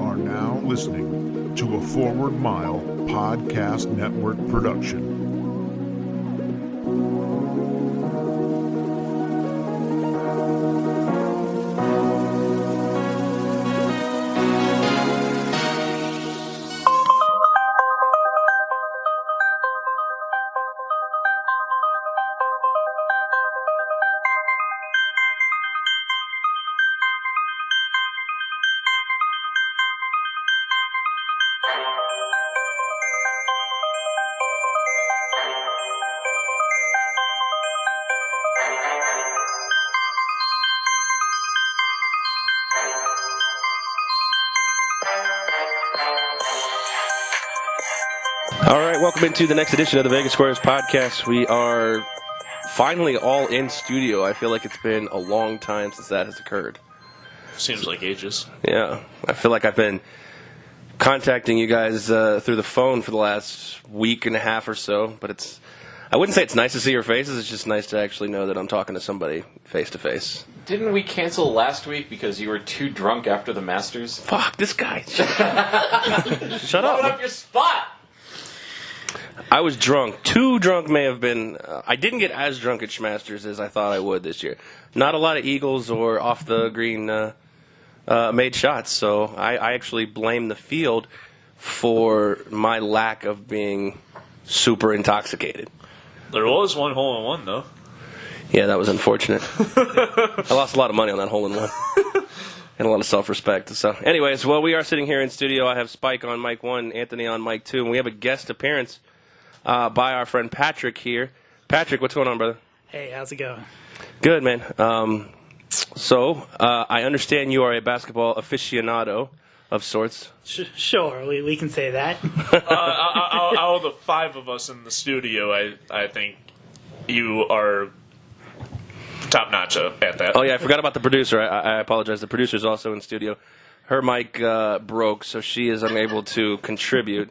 are now listening to a Forward Mile Podcast Network production. All right, welcome into the next edition of the Vegas Squares podcast. We are finally all in studio. I feel like it's been a long time since that has occurred. Seems like ages. Yeah, I feel like I've been contacting you guys through the phone for the last week and a half or so, but I wouldn't say it's nice to see your faces. It's just nice to actually know that I'm talking to somebody face to face. Didn't we cancel last week because you were too drunk after the Masters? Fuck, this guy. Shut up. Load up your spot! I was drunk. Too drunk may have been. I didn't get as drunk at Schmasters as I thought I would this year. Not a lot of eagles or off the green made shots, so I actually blame the field for my lack of being super intoxicated. There was one hole-in-one, though. Yeah, that was unfortunate. I lost a lot of money on that hole-in-one. And a lot of self-respect. So, anyways, well, we are sitting here in studio. I have Spike on mic 1, Anthony on mic 2, and we have a guest appearance by our friend Patrick here. Patrick, what's going on, brother? Hey, how's it going? Good, man. So, I understand you are a basketball aficionado of sorts. Sure, we can say that. Out of the five of us in the studio, I think you are top notch at that. Oh, yeah, I forgot about the producer. I apologize. The producer's also in studio. Her mic broke, so she is unable to contribute,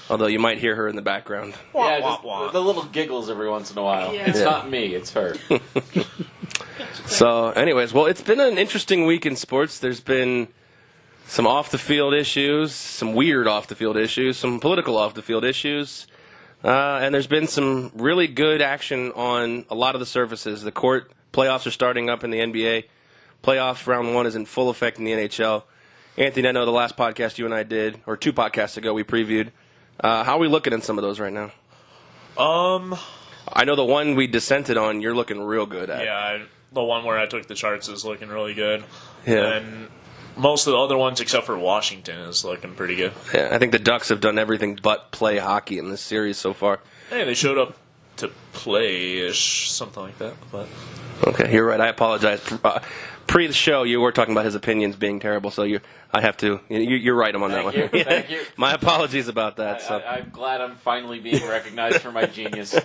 although you might hear her in the background. Yeah, just the little giggles every once in a while. Yeah. It's not me, it's her. So, anyways, well, it's been an interesting week in sports. There's been some off-the-field issues, some weird off-the-field issues, some political off-the-field issues, and there's been some really good action on a lot of the surfaces. The court playoffs are starting up in the NBA. Playoffs round 1 is in full effect in the NHL. Anthony, I know the last podcast you and I did, or 2 podcasts ago, we previewed. How are we looking in some of those right now? I know the one we dissented on, you're looking real good at. Yeah, the one where I took the charts is looking really good. Yeah. And most of the other ones, except for Washington, is looking pretty good. Yeah, I think the Ducks have done everything but play hockey in this series so far. Hey, they showed up to play-ish, something like that. But Okay, you're right. I apologize. Pre the show, you were talking about his opinions being terrible, so I have to. You're right on that one. Thank you. My apologies about that. I'm glad I'm finally being recognized for my genius.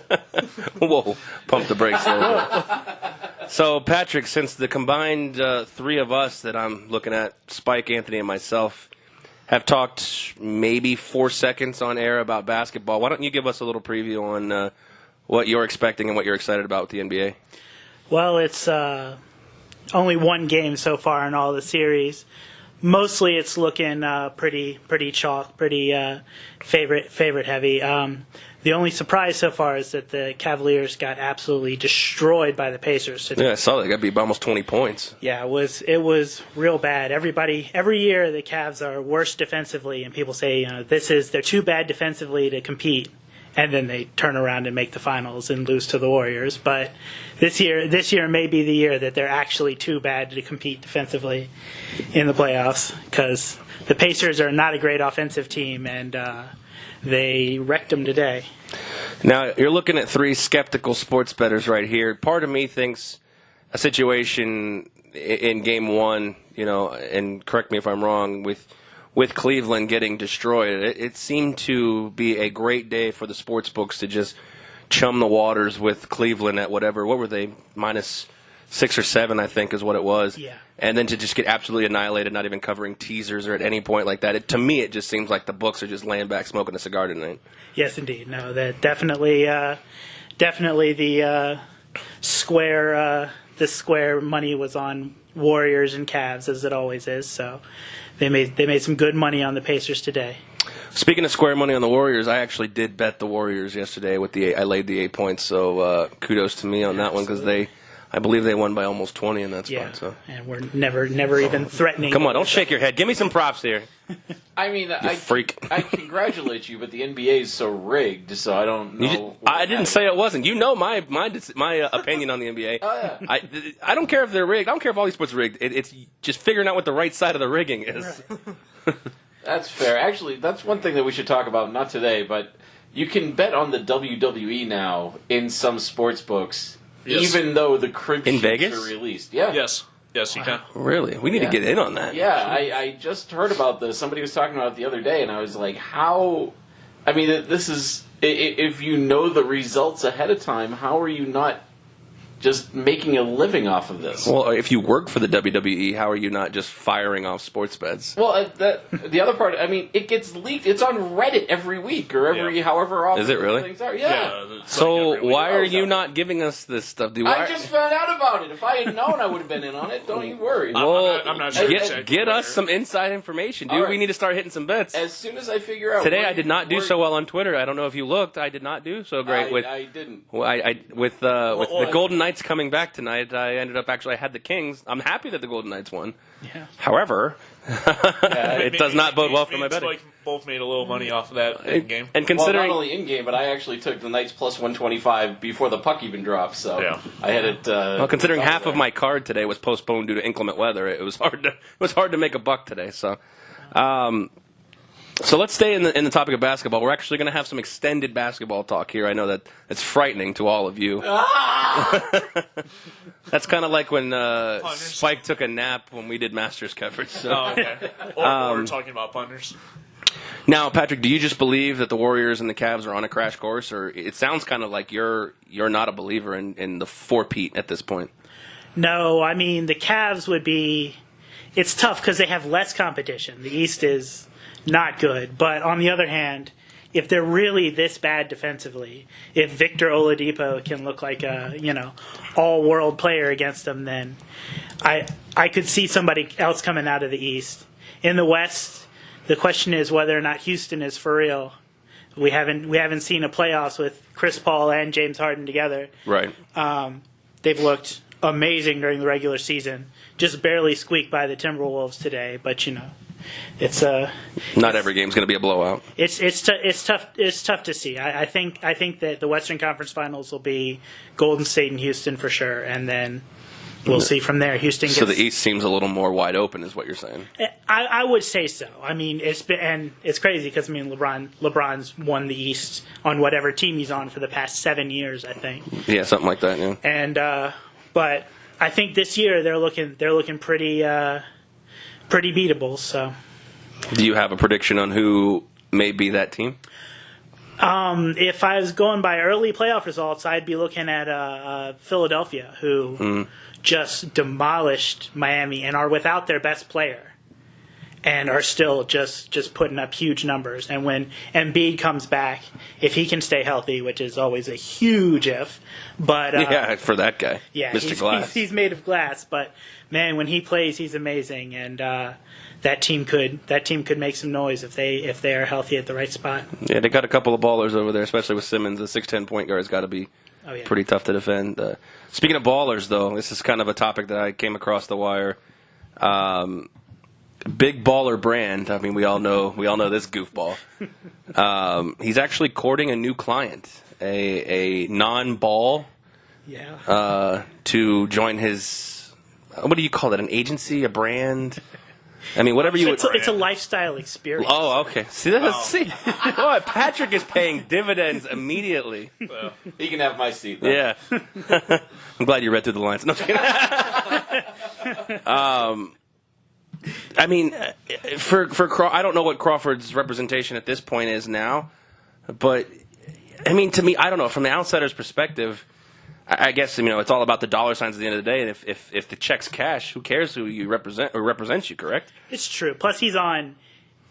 Whoa, pump the brakes a little bit. So, Patrick, since the combined 3 of us that I'm looking at, Spike, Anthony, and myself, have talked maybe 4 seconds on air about basketball, why don't you give us a little preview on what you're expecting and what you're excited about with the NBA? Well, it's only one game so far in all the series. Mostly, it's looking pretty chalk, pretty favorite heavy. The only surprise so far is that the Cavaliers got absolutely destroyed by the Pacers today. Yeah, I saw they got beat by almost 20 points. Yeah, it was real bad. Every year the Cavs are worse defensively, and people say they're too bad defensively to compete. And then they turn around and make the finals and lose to the Warriors. But this year may be the year that they're actually too bad to compete defensively in the playoffs, because the Pacers are not a great offensive team, and they wrecked them today. Now, you're looking at 3 skeptical sports bettors right here. Part of me thinks a situation in Game 1, and correct me if I'm wrong, with Cleveland getting destroyed, it seemed to be a great day for the sports books to just chum the waters with Cleveland at what were they, -6 or 7, I think is what it was. Yeah. And then to just get absolutely annihilated, not even covering teasers or at any point like that. To me, it just seems like the books are just laying back smoking a cigar tonight. Yes, indeed. No, that definitely the square the square money was on Warriors and Cavs, as it always is. So they made some good money on the Pacers today. Speaking of square money on the Warriors, I actually did bet the Warriors yesterday I laid the 8 points. So kudos to me on that one because I believe they won by almost 20 in that spot. Yeah, So. and we're never even threatening. Come on, don't shake your head. Give me some props here. I mean, I freak. I congratulate you, but the NBA is so rigged, so I don't know. I didn't say it wasn't. You know my opinion on the NBA. Oh, yeah. I don't care if they're rigged. I don't care if all these sports are rigged. It's just figuring out what the right side of the rigging is. Right. That's fair. Actually, that's one thing that we should talk about, not today, but you can bet on the WWE now in some sports books, even though the crib in sheets Vegas are released. Yeah. Yes, you can. Really? We need to get in on that. Yeah, I just heard about this. Somebody was talking about it the other day, and I was like, how... I mean, this is... If you know the results ahead of time, how are you not just making a living off of this? Well, if you work for the WWE, how are you not just firing off sports bets? Well, the other part, I mean, it gets leaked. It's on Reddit every week or however often. Is it really? Things are. Yeah. So why are you not giving us this stuff? I just found out about it. If I had known, I would have been in on it. Don't you worry. Well, I'm not sure get us some inside information, dude. Right. We need to start hitting some bets. As soon as I figure out... Today I did not do so well on Twitter. I don't know if you looked. I did not do so great I didn't. with the Golden Knights coming back tonight. I ended up I had the Kings. I'm happy that the Golden Knights won. Yeah. However, it does not bode well for my betting. Both made a little money off of that in game. And considering not only in game, but I actually took the Knights plus 125 before the puck even dropped. So Yeah. I had it. well, considering half of my card today was postponed due to inclement weather, it was hard to make a buck today. So. So let's stay in the topic of basketball. We're actually going to have some extended basketball talk here. I know that it's frightening to all of you. That's kind of like when Spike took a nap when we did Masters coverage. So. Oh, okay. Or we're talking about punters. Now, Patrick, do you just believe that the Warriors and the Cavs are on a crash course, or it sounds kind of like you're not a believer in the four-peat at this point? No, I mean the Cavs would be. It's tough because they have less competition. The East is not good, but on the other hand, if they're really this bad defensively, if Victor Oladipo can look like a all-world player against them, then I could see somebody else coming out of the East. In the West, the question is whether or not Houston is for real. We haven't seen a playoffs with Chris Paul and James Harden together. Right. They've looked amazing during the regular season. Just barely squeaked by the Timberwolves today, but it's not every game's going to be a blowout. It's tough to see. I think that the Western Conference Finals will be Golden State and Houston for sure, and then we'll see from there. Houston. So the East seems a little more wide open, is what you're saying? I would say so. I mean, it's crazy because LeBron's won the East on whatever team he's on for the past 7 years, I think. Yeah, something like that. Yeah. And but I think this year they're looking pretty beatable. So, do you have a prediction on who may be that team? If I was going by early playoff results, I'd be looking at Philadelphia, who just demolished Miami and are without their best player, and are still just putting up huge numbers. And when Embiid comes back, if he can stay healthy, which is always a huge if, but yeah, for that guy, yeah, Mr. Glass, he's made of glass. But man, when he plays, he's amazing, and that team could make some noise if they are healthy at the right spot. Yeah, they got a couple of ballers over there, especially with Simmons. The 6'10" point guard's got to be pretty tough to defend. Speaking of ballers, though, this is kind of a topic that I came across the wire. Big baller brand. I mean, we all know this goofball. He's actually courting a new client, a non-ball, to join his. What do you call it? An agency, a brand? I mean, whatever you would. It's a lifestyle experience. Oh, okay. See, oh, Patrick is paying dividends immediately. Well, he can have my seat. Though. Yeah. I'm glad you read through the lines. No, I mean, I don't know what Crawford's representation at this point is now, but I mean, to me, I don't know. From the outsider's perspective, I guess it's all about the dollar signs at the end of the day. And if the check's cash, who cares who you represent or represents you? Correct? It's true. Plus, he's on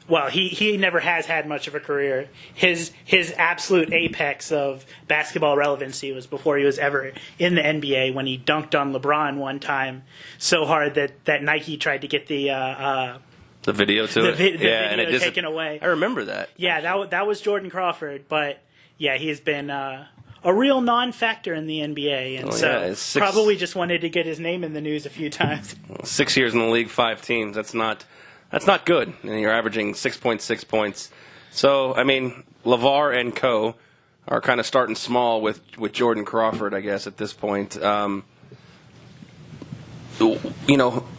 Well, he never has had much of a career. His absolute apex of basketball relevancy was before he was ever in the NBA, when he dunked on LeBron one time so hard that Nike tried to get the video to it. The video taken away. I remember that. Yeah, that was Jordan Crawford, but yeah, he's been a real non-factor in the NBA, and probably just wanted to get his name in the news a few times. 6 years in the league, 5 teams. That's not good. And you're averaging 6.6 points. So, I mean, LeVar and co. are kind of starting small with Jordan Crawford, I guess, at this point.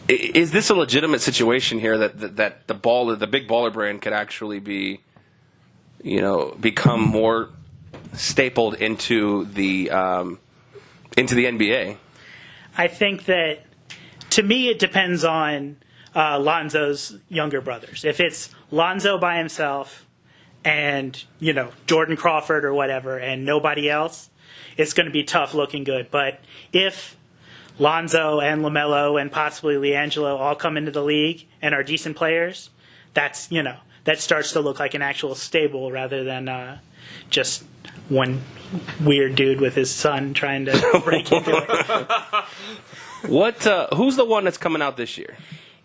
Is this a legitimate situation here that the big baller brand could actually be, become more stapled into the NBA? I think that, to me, it depends on Lonzo's younger brothers. If it's Lonzo by himself and, Jordan Crawford or whatever and nobody else, it's going to be tough looking good. But if Lonzo and LaMelo and possibly LiAngelo all come into the league and are decent players, that starts to look like an actual stable rather than just one weird dude with his son trying to break into it. Who's the one that's coming out this year?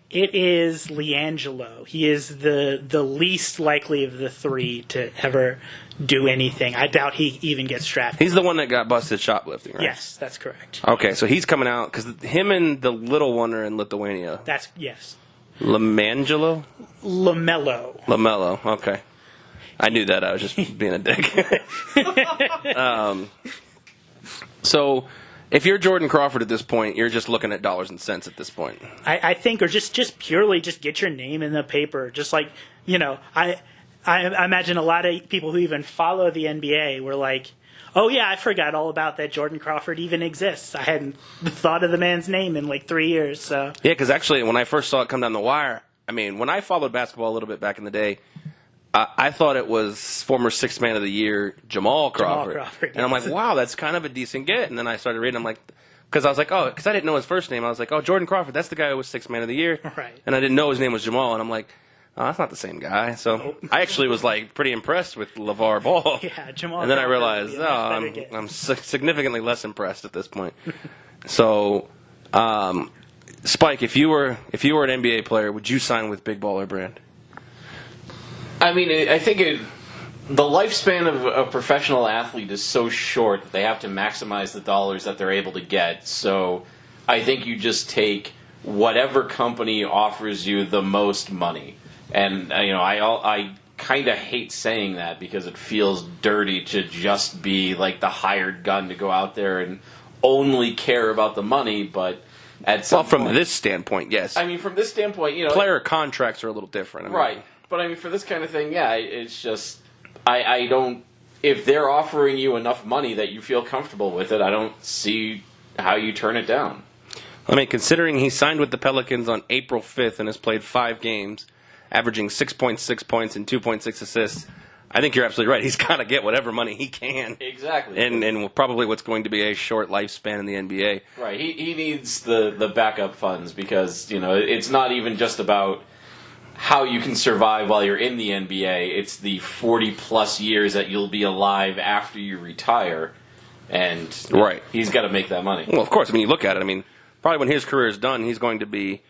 It is LiAngelo. He is the least likely of the three to ever do anything. I doubt he even gets drafted. He's the one that got busted shoplifting, right? Yes, that's correct. Okay, so he's coming out because him and the little one are in Lithuania. Yes. LiAngelo? LaMelo. Okay. I knew that. I was just being a dick. So, if you're Jordan Crawford at this point, you're just looking at dollars and cents at this point. I think, or just purely just get your name in the paper. Just like, I imagine a lot of people who even follow the NBA were like, oh yeah, I forgot all about that Jordan Crawford even exists. I hadn't thought of the man's name in like 3 years. So yeah, because actually when I first saw it come down the wire, I mean, when I followed basketball a little bit back in the day, I thought it was former Sixth Man of the Year Jamal Crawford. And I'm like, wow, that's kind of a decent get. And then I started reading, I'm like, because I was like, because I didn't know his first name. I was like, Jordan Crawford, that's the guy who was Sixth Man of the Year. Right. And I didn't know his name was Jamal. And I'm like, that's not the same guy. So I actually was like pretty impressed with LeVar Ball. Yeah, Jamal. And then I realized, I'm significantly less impressed at this point. So, Spike, if you were an NBA player, would you sign with Big Baller Brand? I mean, I think the lifespan of a professional athlete is so short that they have to maximize the dollars that they're able to get. So I think you just take whatever company offers you the most money. And, I kind of hate saying that because it feels dirty to just be like the hired gun to go out there and only care about the money. But at some from point, this standpoint, yes. I mean, from this standpoint, player contracts are a little different. Right. But I mean, for this kind of thing, yeah, it's just, I don't, if they're offering you enough money that you feel comfortable with it, I don't see how you turn it down. I mean, considering he signed with the Pelicans on April 5th and has played 5 games, averaging 6.6 points and 2.6 assists, I think you're absolutely right. He's got to get whatever money he can. Exactly. And probably what's going to be a short lifespan in the NBA. Right. He needs the backup funds because, it's not even just about how you can survive while you're in the NBA. It's the 40-plus years that you'll be alive after you retire. And right. He's got to make that money. Well, of course. I mean, you look at it. I mean, probably when his career is done, he's going to be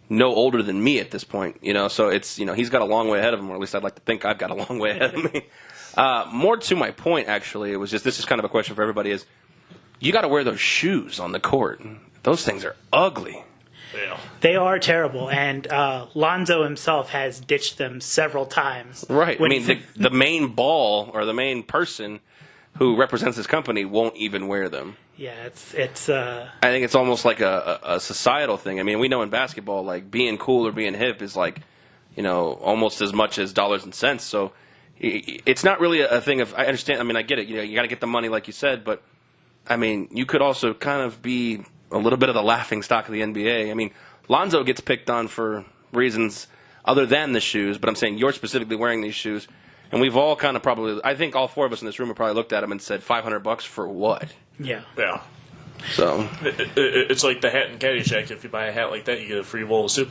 no older than me at this point. So it's, he's got a long way ahead of him, or at least I'd like to think I've got a long way ahead of me. More to my point, actually, it was just, this is kind of a question for everybody, is you got to wear those shoes on the court. Those things are ugly. Yeah. They are terrible, and Lonzo himself has ditched them several times. Right. I mean, the main ball or the main person who represents his company won't even wear them. Yeah, it's. I think it's almost like a societal thing. I mean, we know in basketball, like being cool or being hip is like, almost as much as dollars and cents. So it's not really a thing of. I understand. I mean, I get it. You got to get the money, like you said, but I mean, you could also kind of be a little bit of the laughing stock of the NBA. I mean, Lonzo gets picked on for reasons other than the shoes, but I'm saying you're specifically wearing these shoes, and we've all kind of probably, I think all 4 of us in this room have probably looked at him and said, $500 for what? Yeah. So it's like the hat and Caddyshack. If you buy a hat like that, you get a free bowl of soup.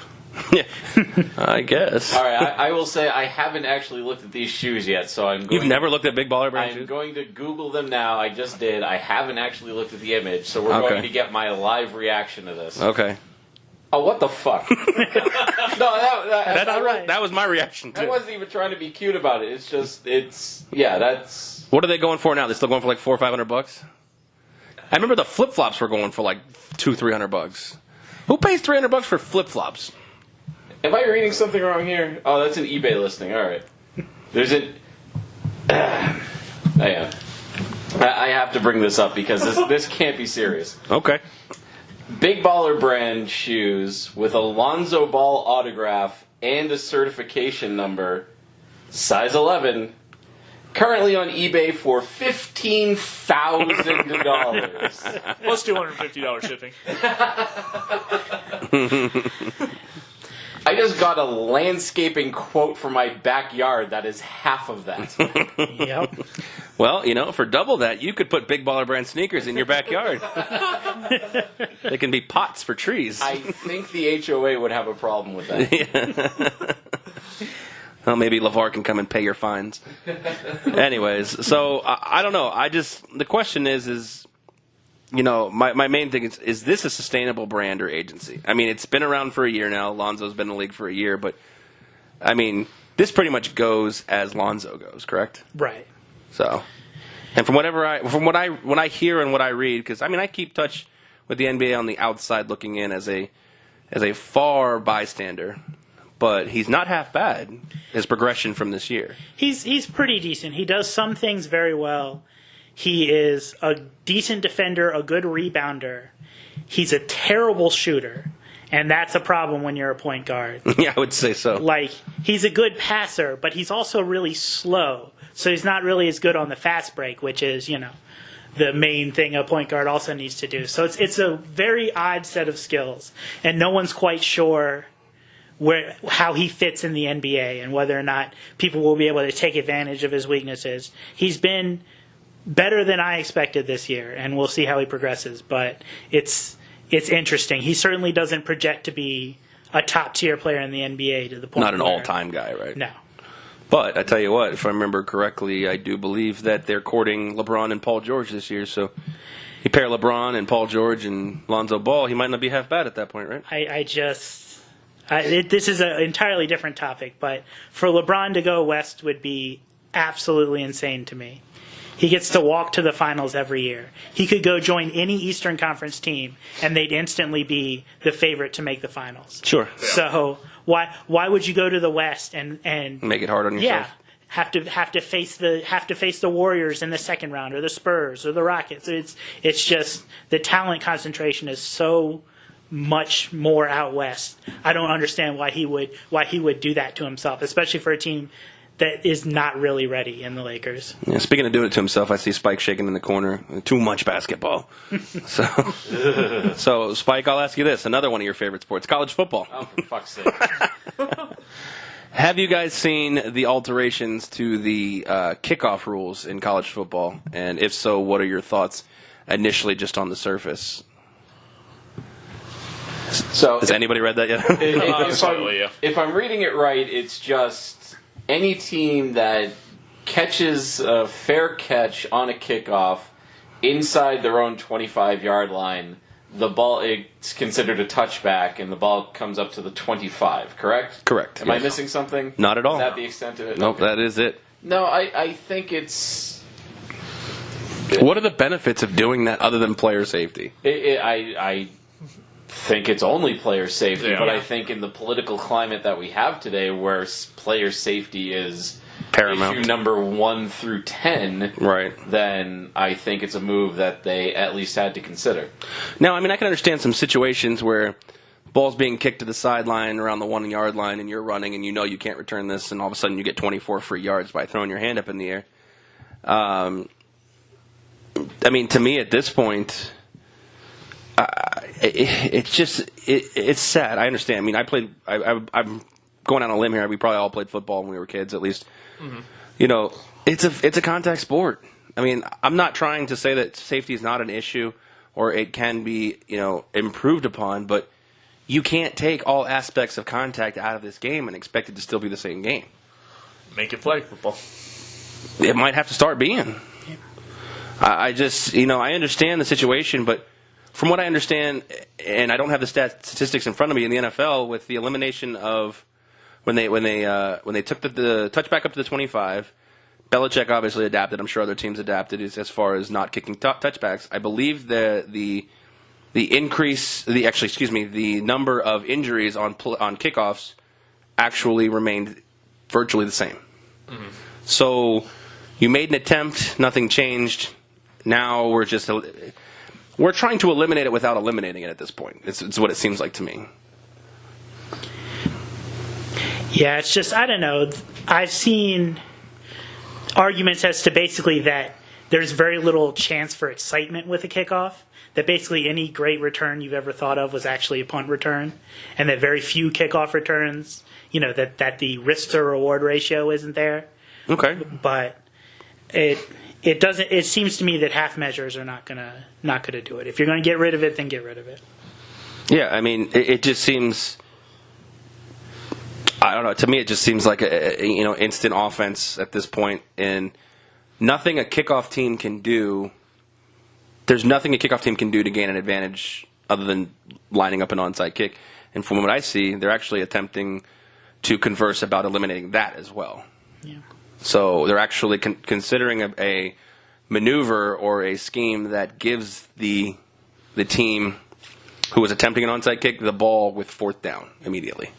I guess. All right, I will say I haven't actually looked at these shoes yet, so I'm going You've never looked at Big Baller Brand I'm shoes? going to Google them now. I just did. I haven't actually looked at the image, so we're Okay. going to get my live reaction to this. Okay. Oh, what the fuck? No, That's all right. That was my reaction, I too. wasn't even trying to be cute about it. It's just, that's... What are they going for now? They're still going for like $400 or $500? I remember the flip-flops were going for like $200-$300. Who pays $300 for flip-flops? Am I reading something wrong here? Oh, that's an eBay listing. All right. There's an... I have to bring this up because this can't be serious. Okay. Big Baller Brand shoes with a Lonzo Ball autograph and a certification number, size 11, currently on eBay for $15,000. Plus $250 shipping. I just got a landscaping quote for my backyard that is half of that. Yep. Well, for double that, you could put Big Baller Brand sneakers in your backyard. They can be pots for trees. I think the HOA would have a problem with that. Well, maybe LeVar can come and pay your fines. Anyways, so I don't know. The question is my main thing is this a sustainable brand or agency? I mean, it's been around for a year now. Lonzo's been in the league for a year, but I mean, this pretty much goes as Lonzo goes, correct? Right. So, and from what I hear and what I read, because I mean, I keep touch with the NBA on the outside looking in as a far bystander, but he's not half bad. His progression from this year, He's pretty decent. He does some things very well. He is a decent defender, a good rebounder. He's a terrible shooter, and that's a problem when you're a point guard. yeah, I would say so. Like, he's a good passer, but he's also really slow. So he's not really as good on the fast break, which is, the main thing a point guard also needs to do. So it's a very odd set of skills, and no one's quite sure how he fits in the NBA and whether or not people will be able to take advantage of his weaknesses. He's been better than I expected this year, and we'll see how he progresses. But it's interesting. He certainly doesn't project to be a top-tier player in the NBA to the point Not an where- all-time guy, right? No. But I tell you what, if I remember correctly, I do believe that they're courting LeBron and Paul George this year. So you pair LeBron and Paul George and Lonzo Ball, he might not be half bad at that point, right? This is an entirely different topic, but for LeBron to go west would be absolutely insane to me. He gets to walk to the finals every year. He could go join any Eastern Conference team, and they'd instantly be the favorite to make the finals. Sure. So why would you go to the West and Make it hard on yourself. have to face the Warriors in the second round, or the Spurs, or the Rockets? It's just the talent concentration is so much more out west. I don't understand why he would do that to himself, especially for a team that is not really ready in the Lakers. Yeah, speaking of doing it to himself, I see Spike shaking in the corner. Too much basketball. So, Spike, I'll ask you this. Another one of your favorite sports, college football. Oh, for fuck's sake. Have you guys seen the alterations to the kickoff rules in college football? And if so, what are your thoughts initially just on the surface? So Has anybody read that yet? If I'm reading it right, it's just any team that catches a fair catch on a kickoff inside their own 25-yard line, the ball, it's considered a touchback, and the ball comes up to the 25, correct? Correct. Am I missing something? Not at all. Is that the extent of it? Nope, Okay. that is it. No, I think it's... What are the benefits of doing that other than player safety? I think it's only player safety, Yeah. but I think in the political climate that we have today, where player safety is Paramount. issue number 1 through 10, Right. then I think it's a move that they at least had to consider. Now, I mean, I can understand some situations where ball's being kicked to the sideline around the 1 yard line and you're running and you can't return this, and all of a sudden you get 24 free yards by throwing your hand up in the air. I mean, to me at this point, it's sad. I understand. I mean, I'm going on a limb here. We probably all played football when we were kids, at least. Mm-hmm. It's a contact sport. I mean, I'm not trying to say that safety is not an issue or it can be, improved upon, but you can't take all aspects of contact out of this game and expect it to still be the same game. Make it flag football. It might have to start being. I just, I understand the situation, but from what I understand, and I don't have the statistics in front of me in the NFL, with the elimination of when they took the touchback up to the 25, Belichick obviously adapted. I'm sure other teams adapted as far as not kicking touchbacks. I believe the number of injuries on kickoffs actually remained virtually the same. Mm-hmm. So you made an attempt, nothing changed. Now we're trying to eliminate it without eliminating it at this point. It's what it seems like to me. Yeah, it's just, I don't know. I've seen arguments as to basically that there's very little chance for excitement with a kickoff, that basically any great return you've ever thought of was actually a punt return, and that very few kickoff returns, that the risk to reward ratio isn't there. Okay. But it doesn't. It seems to me that half measures are not gonna do it. If you're going to get rid of it, then get rid of it. Yeah, I mean, it just seems. I don't know. To me, it just seems like instant offense at this point, and nothing a kickoff team can do. There's nothing a kickoff team can do to gain an advantage other than lining up an onside kick. And from what I see, they're actually attempting to converse about eliminating that as well. Yeah. So they're actually considering a maneuver or a scheme that gives the team who is attempting an onside kick the ball with fourth down immediately.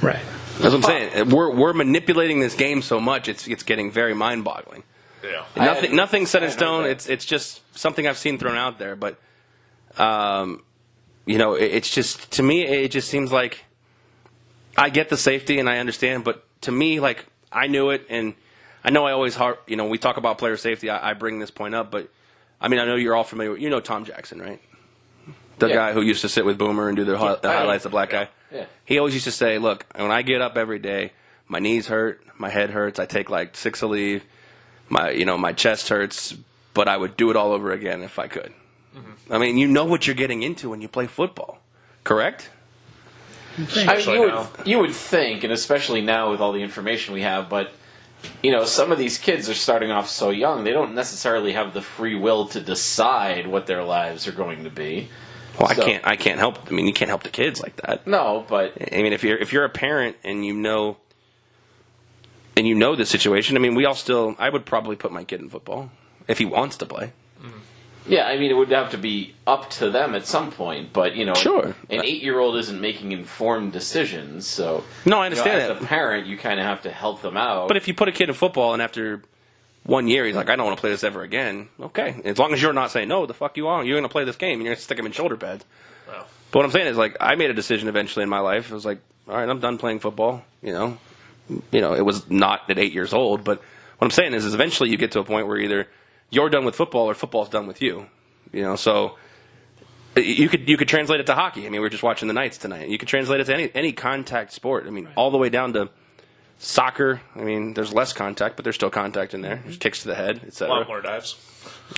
Right. That's what I'm saying. We're manipulating this game so much, it's getting very mind-boggling. Yeah. Nothing set in stone. It's just something I've seen thrown out there. But, it's just, to me, it just seems like I get the safety and I understand. But to me, like, I knew it. And I know I always, we talk about player safety. I bring this point up. But, I mean, I know you're all familiar with, Tom Jackson, right? The guy who used to sit with Boomer and do the highlights, the black guy. Yeah. He always used to say, look, when I get up every day, my knees hurt, my head hurts, I take like 6 Aleve, my chest hurts, but I would do it all over again if I could. Mm-hmm. I mean, you know what you're getting into when you play football, correct? You would think, and especially now with all the information we have, but some of these kids are starting off so young, they don't necessarily have the free will to decide what their lives are going to be. Well, I can't help. I mean, you can't help the kids like that. No, but I mean, if you're a parent and you know the situation, I mean, I would probably put my kid in football if he wants to play. Yeah, I mean, it would have to be up to them at some point, but sure, an 8-year-old isn't making informed decisions, so no, I understand that. As a parent, you kind of have to help them out. But if you put a kid in football and after 1 year he's like, I don't want to play this ever again, okay, as long as you're not saying no, the fuck you are, you're going to play this game and you're going to stick him in shoulder pads. Wow. But what I'm saying is, like, I made a decision eventually in my life. I was like, all right, I'm done playing football. It was not at 8 years old, but what I'm saying is eventually you get to a point where either you're done with football or football's done with you. So you could translate it to hockey. I mean, we were just watching the Knights tonight. You could translate it to any contact sport. I mean, all the way down to soccer. I mean, there's less contact, but there's still contact in there. There's kicks to the head, etc. A lot more dives.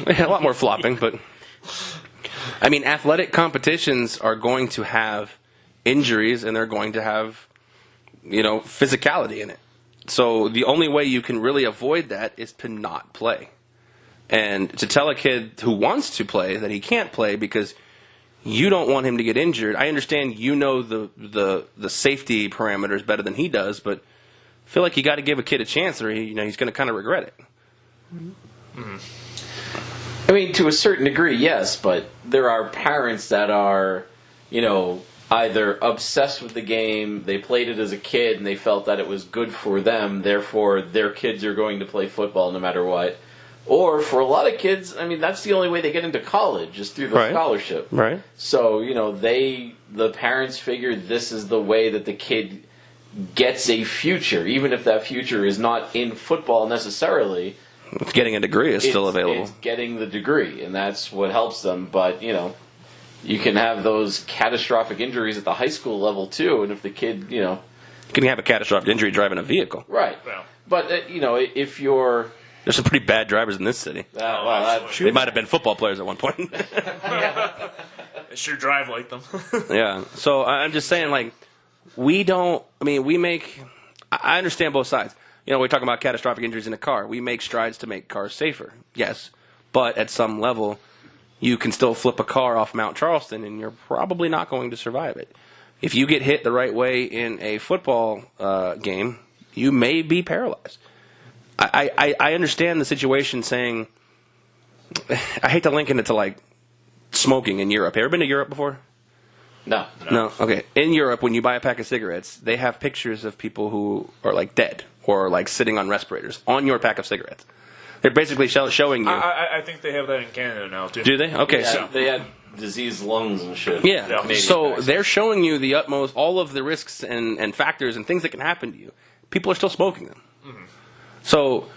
Yeah, a lot more flopping, but I mean, athletic competitions are going to have injuries and they're going to have, physicality in it. So the only way you can really avoid that is to not play. And to tell a kid who wants to play that he can't play because you don't want him to get injured. I understand the safety parameters better than he does, but I feel like you got to give a kid a chance, or he's going to kind of regret it. Mm-hmm. I mean, to a certain degree, yes, but there are parents that are, either obsessed with the game, they played it as a kid, and they felt that it was good for them, therefore their kids are going to play football no matter what. Or for a lot of kids, I mean, that's the only way they get into college is through the scholarship. Right. So, the parents figure this is the way that the kid gets a future, even if that future is not in football necessarily. Getting a degree is still available. It's getting the degree, and that's what helps them. But, you can have those catastrophic injuries at the high school level, too, and if the kid, You can have a catastrophic injury driving a vehicle. Right. Yeah. But, if you're... There's some pretty bad drivers in this city. They might have been football players at one point. They sure drive like them. Yeah. So I'm just saying, like, we make. I understand both sides. You know, we're talking about catastrophic injuries in a car. We make strides to make cars safer. Yes. But at some level, you can still flip a car off Mount Charleston, and you're probably not going to survive it. If you get hit the right way in a football game, you may be paralyzed. I understand the situation saying, I hate to link it to, like, smoking in Europe. Ever been to Europe before? No. No? Okay. In Europe, when you buy a pack of cigarettes, they have pictures of people who are, like, dead or, like, sitting on respirators on your pack of cigarettes. They're basically showing you. I think they have that in Canada now, too. Do they? Okay. Yeah, So, they had diseased lungs and shit. yeah. Canadian So guys. they're showing you the utmost, all of the risks and factors and things that can happen to you. People are still smoking them. Mm-hmm. So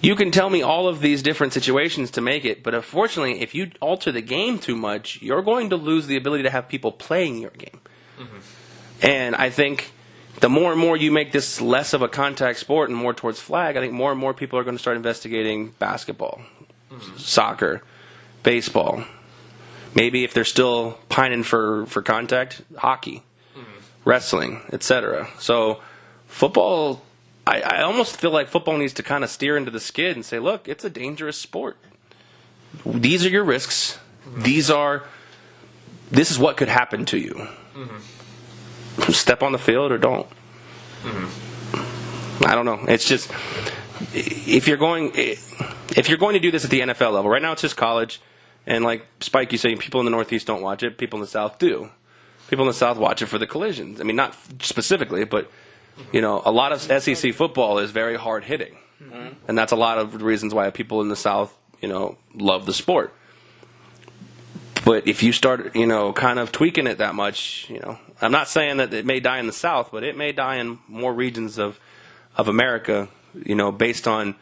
you can tell me all of these different situations to make it, but unfortunately, if you alter the game too much, you're going to lose the ability to have people playing your game. Mm-hmm. And I think the more and more you make this less of a contact sport and more towards flag, I think more and more people are going to start investigating basketball, soccer, baseball. Maybe if they're still pining for contact, hockey, wrestling, etc. So football, I almost feel like football needs to kind of steer into the skid and say, look, it's a dangerous sport. These are your risks. This is what could happen to you. Step on the field or don't. I don't know. It's just, if you're going to do this at the NFL level, right now it's just college, and like Spike, you say people in the Northeast don't watch it, people in the South do. People in the South watch it for the collisions. I mean, not specifically, but you know, a lot of SEC football is very hard hitting, and that's a lot of the reasons why people in the South, you know, love the sport. But if you start, you know, kind of tweaking it that much, you know, I'm not saying that it may die in the South, but it may die in more regions of America, you know, based on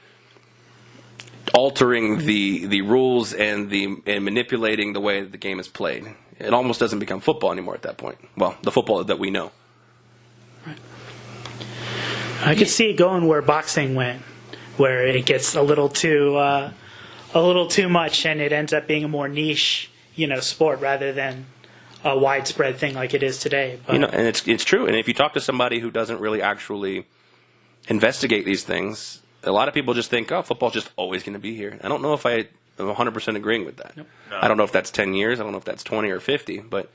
altering the rules and manipulating the way that the game is played. It almost doesn't become football anymore at that point. Well, the football that we know. Right. I could see it going where boxing went, where it gets a little too much, and it ends up being a more niche, you know, sport rather than a widespread thing like it is today. But, you know, and it's true. And if you talk to somebody who doesn't really actually investigate these things, a lot of people just think, oh, football's just always going to be here. I don't know if I am 100% agreeing with that. Nope. No. I don't know if that's 10 years. I don't know if that's 20 or 50. But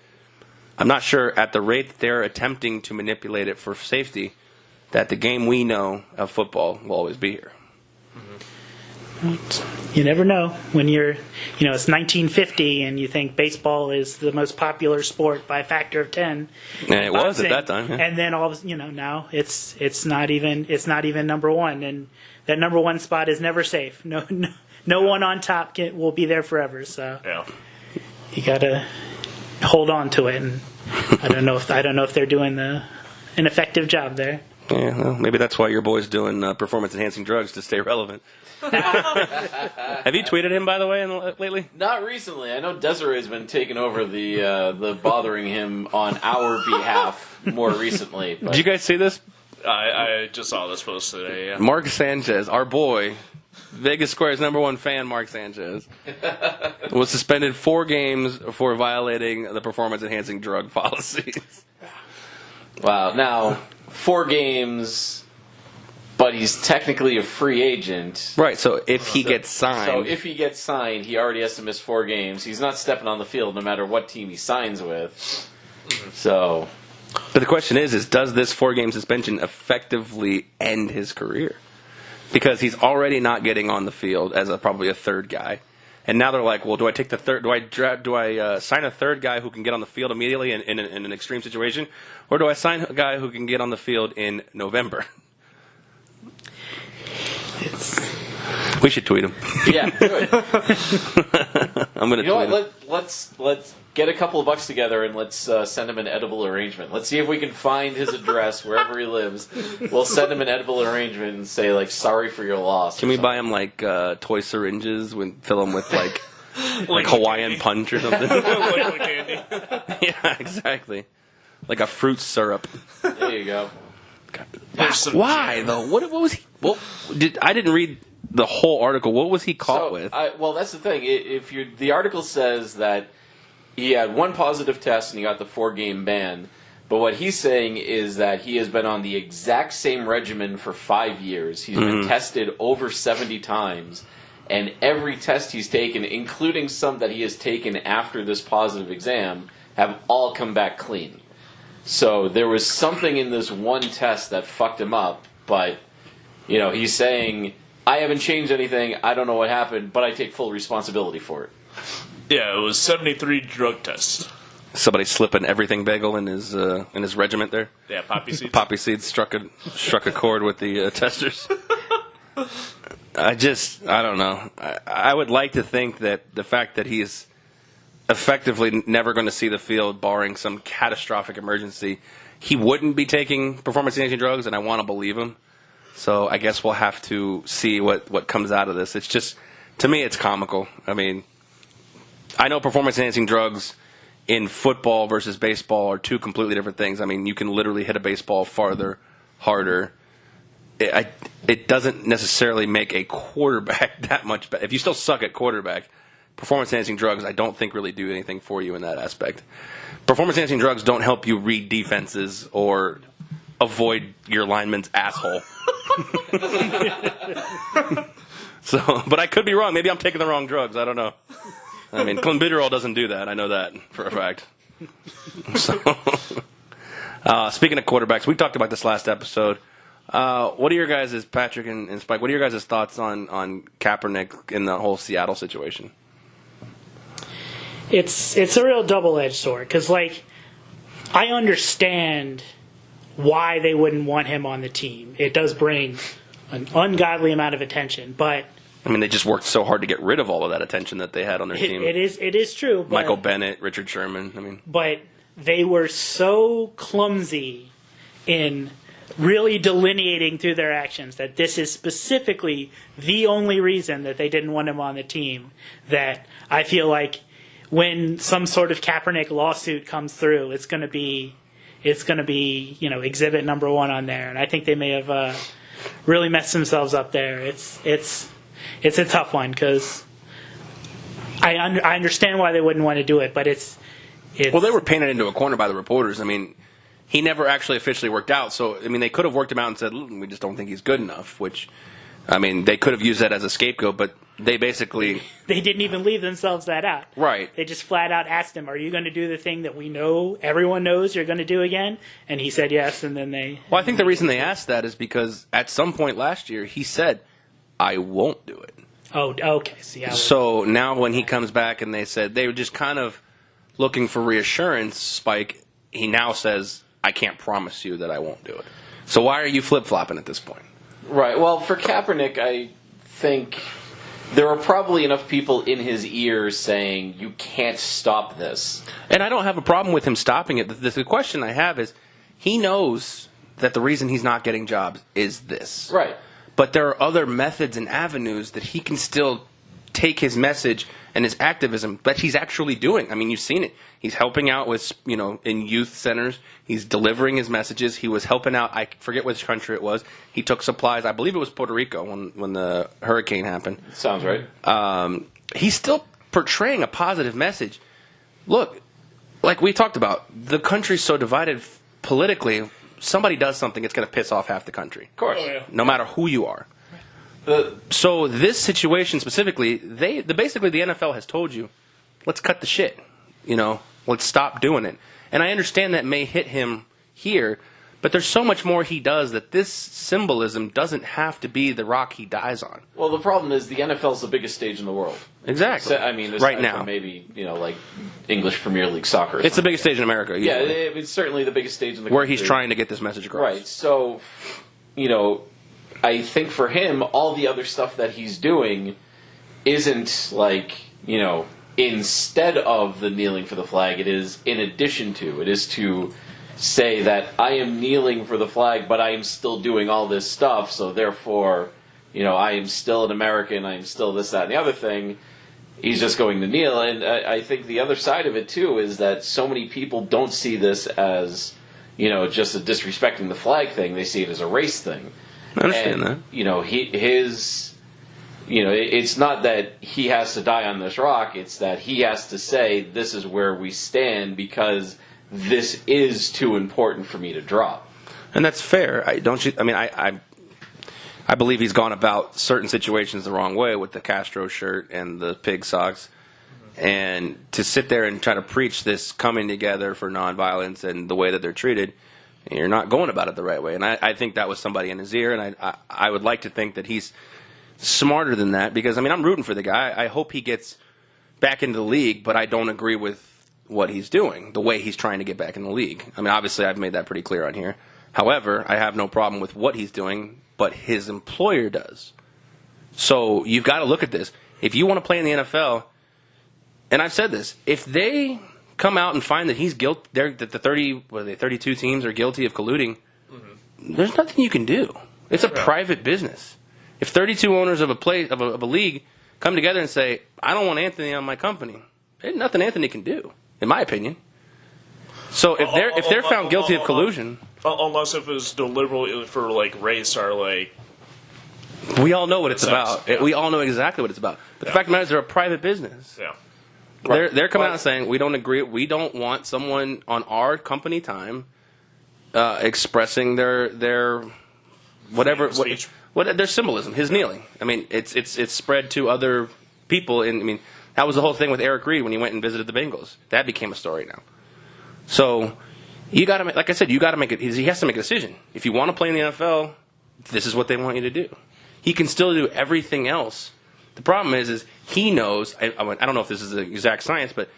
I'm not sure at the rate that they're attempting to manipulate it for safety that the game we know of football will always be here. You never know when you're, you know, it's 1950 and you think baseball is the most popular sport by a factor of 10. And it was at that time. Yeah. And then all of, you know, now it's not even number one, and that number one spot is never safe. No one on top will be there forever. So yeah. You gotta hold on to it, and I don't know if they're doing an effective job there. Yeah, well, maybe that's why your boy's doing performance-enhancing drugs to stay relevant. Have you tweeted him, by the way, lately? Not recently. I know Desiree's been taking over the bothering him on our behalf more recently. But. Did you guys see this? I just saw this post today, yeah. Mark Sanchez, our boy, Vegas Square's #1 fan, Mark Sanchez, was suspended 4 games for violating the performance-enhancing drug policies. Wow. Now, 4 games, but he's technically a free agent. Right, so if he gets signed... So if he gets signed, he already has to miss 4 games. He's not stepping on the field no matter what team he signs with. So... But the question is does this 4-game suspension effectively end his career? Because he's already not getting on the field as probably a third guy. And now they're like, well, do I take the third? Do I sign a third guy who can get on the field immediately in an extreme situation, or do I sign a guy who can get on the field in November? We should tweet him. Yeah, do it. I'm going to tweet him. Let's get a couple of bucks together and let's send him an edible arrangement. Let's see if we can find his address wherever he lives. We'll send him an edible arrangement and say, like, sorry for your loss. Can we buy him, like, toy syringes, fill them with, like Hawaiian punch or something? Liquid candy. Yeah, exactly. Like a fruit syrup. There you go. Why, though? What was he... Well, I didn't read the whole article. What was he caught with? Well, that's the thing. The article says that he had one positive test and he got the 4-game ban. But what he's saying is that he has been on the exact same regimen for 5 years. He's been tested over 70 times. And every test he's taken, including some that he has taken after this positive exam, have all come back clean. So there was something in this one test that fucked him up. But, he's saying, I haven't changed anything. I don't know what happened, but I take full responsibility for it. Yeah, it was 73 drug tests. Somebody slipping everything bagel in his regiment there. Yeah, poppy seeds. Poppy seeds struck a chord with the testers. I don't know. I would like to think that the fact that he's effectively never going to see the field, barring some catastrophic emergency, he wouldn't be taking performance-enhancing drugs, and I want to believe him. So I guess we'll have to see what comes out of this. It's just, to me, it's comical. I mean, I know performance-enhancing drugs in football versus baseball are two completely different things. I mean, you can literally hit a baseball farther, harder. It doesn't necessarily make a quarterback that much better. If you still suck at quarterback, performance-enhancing drugs I don't think really do anything for you in that aspect. Performance-enhancing drugs don't help you read defenses or avoid your lineman's asshole. But I could be wrong. Maybe I'm taking the wrong drugs. I don't know. I mean, clenbuterol doesn't do that. I know that for a fact. So, speaking of quarterbacks, we talked about this last episode. What are your guys', Patrick and Spike, what are your guys' thoughts on Kaepernick in the whole Seattle situation? It's a real double-edged sword, because, I understand why they wouldn't want him on the team. It does bring an ungodly amount of attention, but... I mean, they just worked so hard to get rid of all of that attention that they had on their team. It is true. But, Michael Bennett, Richard Sherman. But they were so clumsy in really delineating through their actions that this is specifically the only reason that they didn't want him on the team, that I feel like when some sort of Kaepernick lawsuit comes through, it's going to be exhibit number 1 on there. And I think they may have really messed themselves up there. It's a tough one, because I understand why they wouldn't want to do it, but it's well, they were painted into a corner by the reporters. I mean, he never actually officially worked out, so I mean, they could have worked him out and said, we just don't think he's good enough, which, I mean, they could have used that as a scapegoat, but they basically... They didn't even leave themselves that out. Right. They just flat out asked him, are you going to do the thing that we know, everyone knows you're going to do again? And he said yes, and then they... Well, I think the reason they asked that is because at some point last year, he said, I won't do it. Oh, okay. So now when he comes back and they said they were just kind of looking for reassurance, Spike, he now says, I can't promise you that I won't do it. So why are you flip-flopping at this point? Right. Well, for Kaepernick, I think there are probably enough people in his ears saying, you can't stop this. And I don't have a problem with him stopping it. The question I have is, he knows that the reason he's not getting jobs is this. Right. But there are other methods and avenues that he can still take his message and his activism that he's actually doing. I mean, you've seen it. He's helping out with, in youth centers. He's delivering his messages. He was helping out. I forget which country it was. He took supplies. I believe it was Puerto Rico when the hurricane happened. Sounds right. He's still portraying a positive message. Look, like we talked about, the country's so divided politically. Somebody does something, it's going to piss off half the country. Of course. Oh, yeah. No matter who you are. So this situation specifically, basically the NFL has told you, let's cut the shit. Let's stop doing it. And I understand that may hit him here, but there's so much more he does that this symbolism doesn't have to be the rock he dies on. Well, the problem is the NFL's the biggest stage in the world. Exactly. So, I mean, right now, maybe like English Premier League soccer. It's the biggest stage in America. Yeah, it's certainly the biggest stage in the where country. he's trying to get this message across. Right. So, I think for him, all the other stuff that he's doing isn't instead of the kneeling for the flag. It is in addition to. It is to say that I am kneeling for the flag, but I am still doing all this stuff, so therefore, I am still an American, I am still this, that, and the other thing. He's just going to kneel, and I think the other side of it, too, is that so many people don't see this as, just a disrespecting the flag thing. They see it as a race thing. I understand that. it's not that he has to die on this rock. It's that he has to say, this is where we stand because this is too important for me to drop. And that's fair. I believe he's gone about certain situations the wrong way with the Castro shirt and the pig socks. And to sit there and try to preach this coming together for nonviolence and the way that they're treated, you're not going about it the right way. And I think that was somebody in his ear, and I would like to think that he's smarter than that because, I'm rooting for the guy. I hope he gets back into the league, but I don't agree with what he's doing, the way he's trying to get back in the league. Obviously, I've made that pretty clear on here. However, I have no problem with what he's doing, but his employer does. So you've got to look at this. If you want to play in the NFL, and I've said this, if they come out and find that he's guilty, that the 32 teams are guilty of colluding, there's nothing you can do. It's a private business. If 32 owners of a league come together and say, I don't want Anthony on my company, there's nothing Anthony can do, in my opinion. So if they're found guilty of collusion, unless if it's deliberately for race or we all know what it's about. Yeah. We all know exactly what it's about. But the fact of the matter is, they're a private business. Yeah. They're coming out and saying we don't agree. We don't want someone on our company time expressing their whatever speech. What their symbolism. His kneeling. It's spread to other people. And that was the whole thing with Eric Reed when he went and visited the Bengals. That became a story now. So you got to, like I said, you got to make it. He has to make a decision. If you want to play in the NFL, this is what they want you to do. He can still do everything else. The problem is he knows. I don't know if this is the exact science, but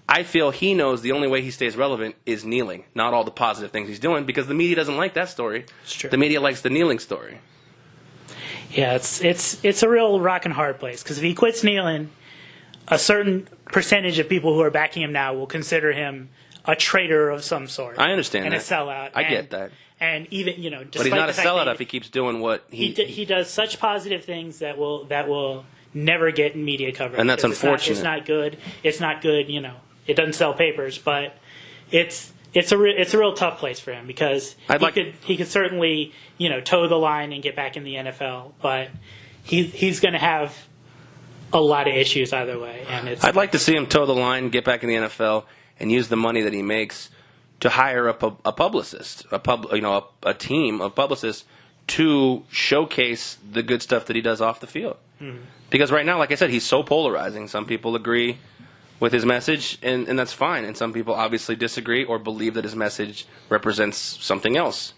I feel he knows the only way he stays relevant is kneeling, not all the positive things he's doing, because the media doesn't like that story. It's true. The media likes the kneeling story. Yeah, it's a real rock and hard place because if he quits kneeling, a certain percentage of people who are backing him now will consider him a traitor of some sort. I understand and that. a sellout. I get that. And even despite But he's not a the fact sellout that if he keeps doing what he does such positive things that will never get media coverage. And that's unfortunate. It's not good. It's not good. It doesn't sell papers, but it's a real tough place for him because he could certainly toe the line and get back in the NFL, but he's going to have a lot of issues either way. And I'd like to see him toe the line, get back in the NFL, and use the money that he makes to hire a publicist, a team of publicists to showcase the good stuff that he does off the field. Mm-hmm. Because right now, like I said, he's so polarizing. Some people agree with his message, and that's fine. And some people obviously disagree or believe that his message represents something else.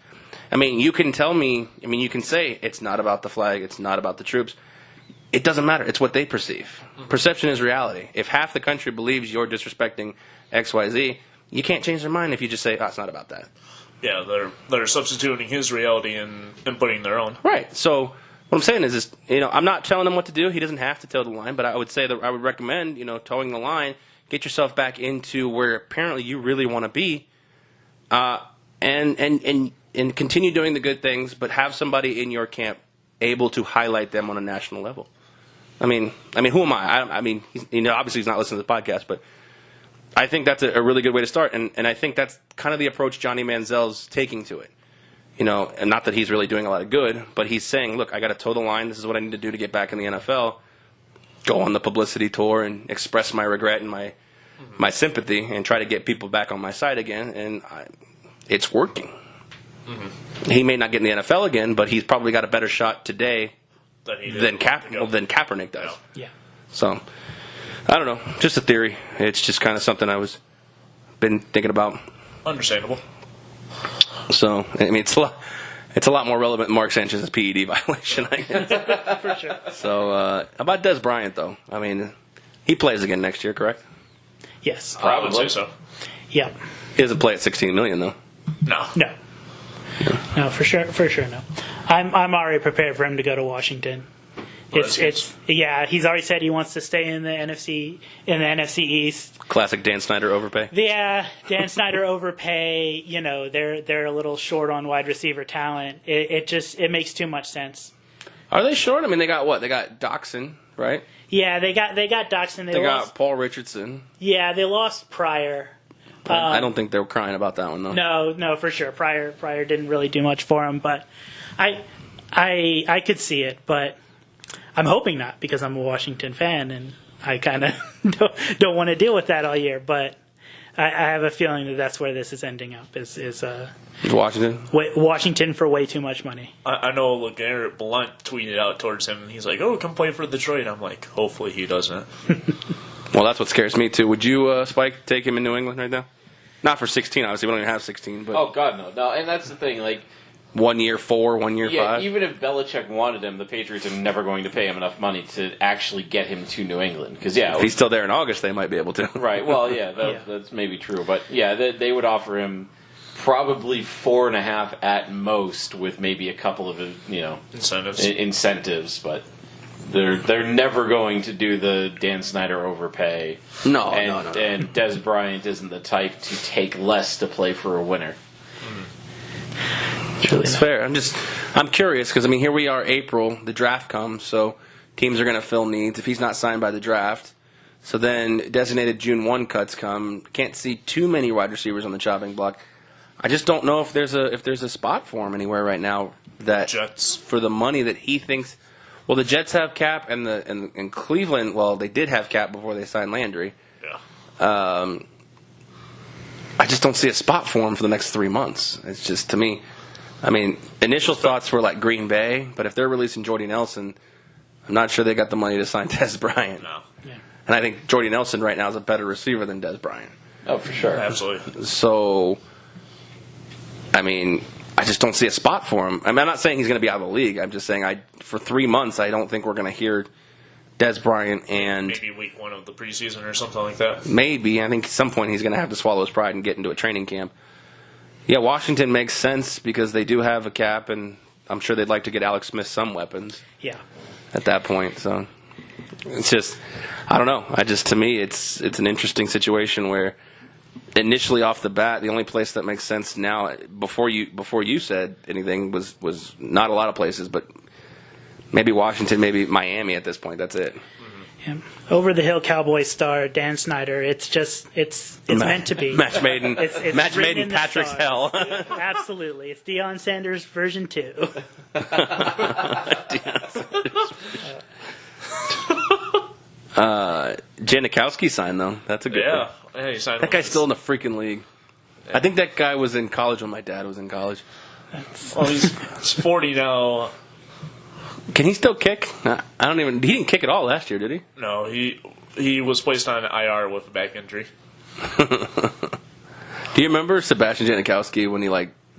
You can tell me, you can say it's not about the flag, it's not about the troops. It doesn't matter. It's what they perceive. Mm-hmm. Perception is reality. If half the country believes you're disrespecting XYZ, you can't change their mind if you just say, it's not about that. Yeah, they're substituting his reality and putting their own. Right. So what I'm saying is, I'm not telling him what to do. He doesn't have to toe the line, but I would say that I would recommend, towing the line, get yourself back into where apparently you really want to be, and continue doing the good things, but have somebody in your camp able to highlight them on a national level. Who am I? Obviously he's not listening to the podcast, but I think that's a really good way to start, and I think that's kind of the approach Johnny Manziel's taking to it. And not that he's really doing a lot of good, but he's saying, look, I got to toe the line. This is what I need to do to get back in the NFL. Go on the publicity tour and express my regret and my sympathy and try to get people back on my side again, and it's working. Mm-hmm. He may not get in the NFL again, but he's probably got a better shot today than Kaepernick does. Yeah. So, I don't know. Just a theory. It's just kind of something I was been thinking about. Understandable. So, it's a lot more relevant than Mark Sanchez's PED violation, I guess. For sure. So, how about Dez Bryant, though? He plays again next year, correct? Yes. I would say so. Yeah. He doesn't play at $16 million, though. No. No, for sure, no. I'm already prepared for him to go to Washington. He's already said he wants to stay in the NFC East. Classic Dan Snyder overpay. Yeah, Dan Snyder overpay. They're a little short on wide receiver talent. It makes too much sense. Are they short? They got what? They got Doxson, right? Yeah, they got Doxson. They got Paul Richardson. Yeah, they lost Pryor. I don't think they were crying about that one, though. No, for sure. Pryor didn't really do much for him, but I could see it. But I'm hoping not, because I'm a Washington fan and I kind of don't want to deal with that all year. But I have a feeling that that's where this is ending up. Is Washington? Washington for way too much money. I know LeGarrette Blount tweeted out towards him, and he's like, "Oh, come play for Detroit." I'm like, hopefully he doesn't. Well, that's what scares me too. Would you, Spike, take him in New England right now? Not for 16, obviously. We don't even have 16. But Oh God, no. And that's the thing. Like, 1 year 4, 1 year 5. even if Belichick wanted him, the Patriots are never going to pay him enough money to actually get him to New England. Because If he's still there in August, they might be able to. right. Well, that's maybe true, but they would offer him probably 4.5 at most, with maybe a couple of incentives, but. They're never going to do the Dan Snyder overpay. No. And Dez Bryant isn't the type to take less to play for a winner. It's fair. I'm curious because here we are, April. The draft comes, so teams are going to fill needs. If he's not signed by the draft, so then designated June 1 cuts come. Can't see too many wide receivers on the chopping block. I just don't know if there's a spot for him anywhere right now that Jets. for the money that he thinks. Well, the Jets have Cap, and Cleveland. Well, they did have Cap before they signed Landry. Yeah. I just don't see a spot for him for the next 3 months. It's just, to me, initial thoughts were like Green Bay, but if they're releasing Jordy Nelson, I'm not sure they got the money to sign Dez Bryant. No. Yeah. And I think Jordy Nelson right now is a better receiver than Dez Bryant. Oh, for sure. Absolutely. So, I just don't see a spot for him. I'm not saying he's going to be out of the league. I'm just saying for 3 months, I don't think we're going to hear Dez Bryant and maybe week 1 of the preseason or something like that. Maybe. I think at some point he's going to have to swallow his pride and get into a training camp. Yeah, Washington makes sense because they do have a cap, and I'm sure they'd like to get Alex Smith some weapons. Yeah. At that point, so it's just, I don't know. To me, it's an interesting situation where initially off the bat, the only place that makes sense now, before you said anything, was not a lot of places, but maybe Washington, maybe Miami at this point. That's it. Yeah. Over the hill Cowboys star Dan Snyder. It's meant to be. Match made in match made in the Patrick's stars. hell. Absolutely, it's Deion Sanders version 2. Janikowski signed though. That's a good thing. Yeah, he signed That guy's still in the freaking league. I think that guy was in college when my dad was in college. Well, he's 40 now. Can he still kick? I don't even. He didn't kick at all last year, did he? No, he was placed on IR with a back injury. Do you remember Sebastian Janikowski when he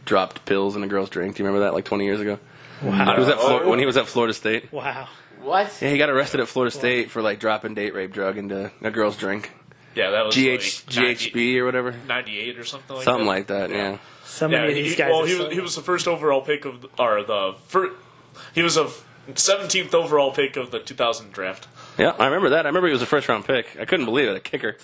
dropped pills in a girl's drink? Do you remember that 20 years ago? Wow. When he was at Florida State. Wow. What? Yeah, he got arrested at Florida State for dropping date rape drug into a girl's drink. Yeah, that was GHB or whatever. 98 or something like that. Something like that. Yeah. So many of these guys. He was the first overall pick he was a 17th overall pick of the 2000 draft. Yeah, I remember that. I remember he was a first-round pick. I couldn't believe it, a kicker.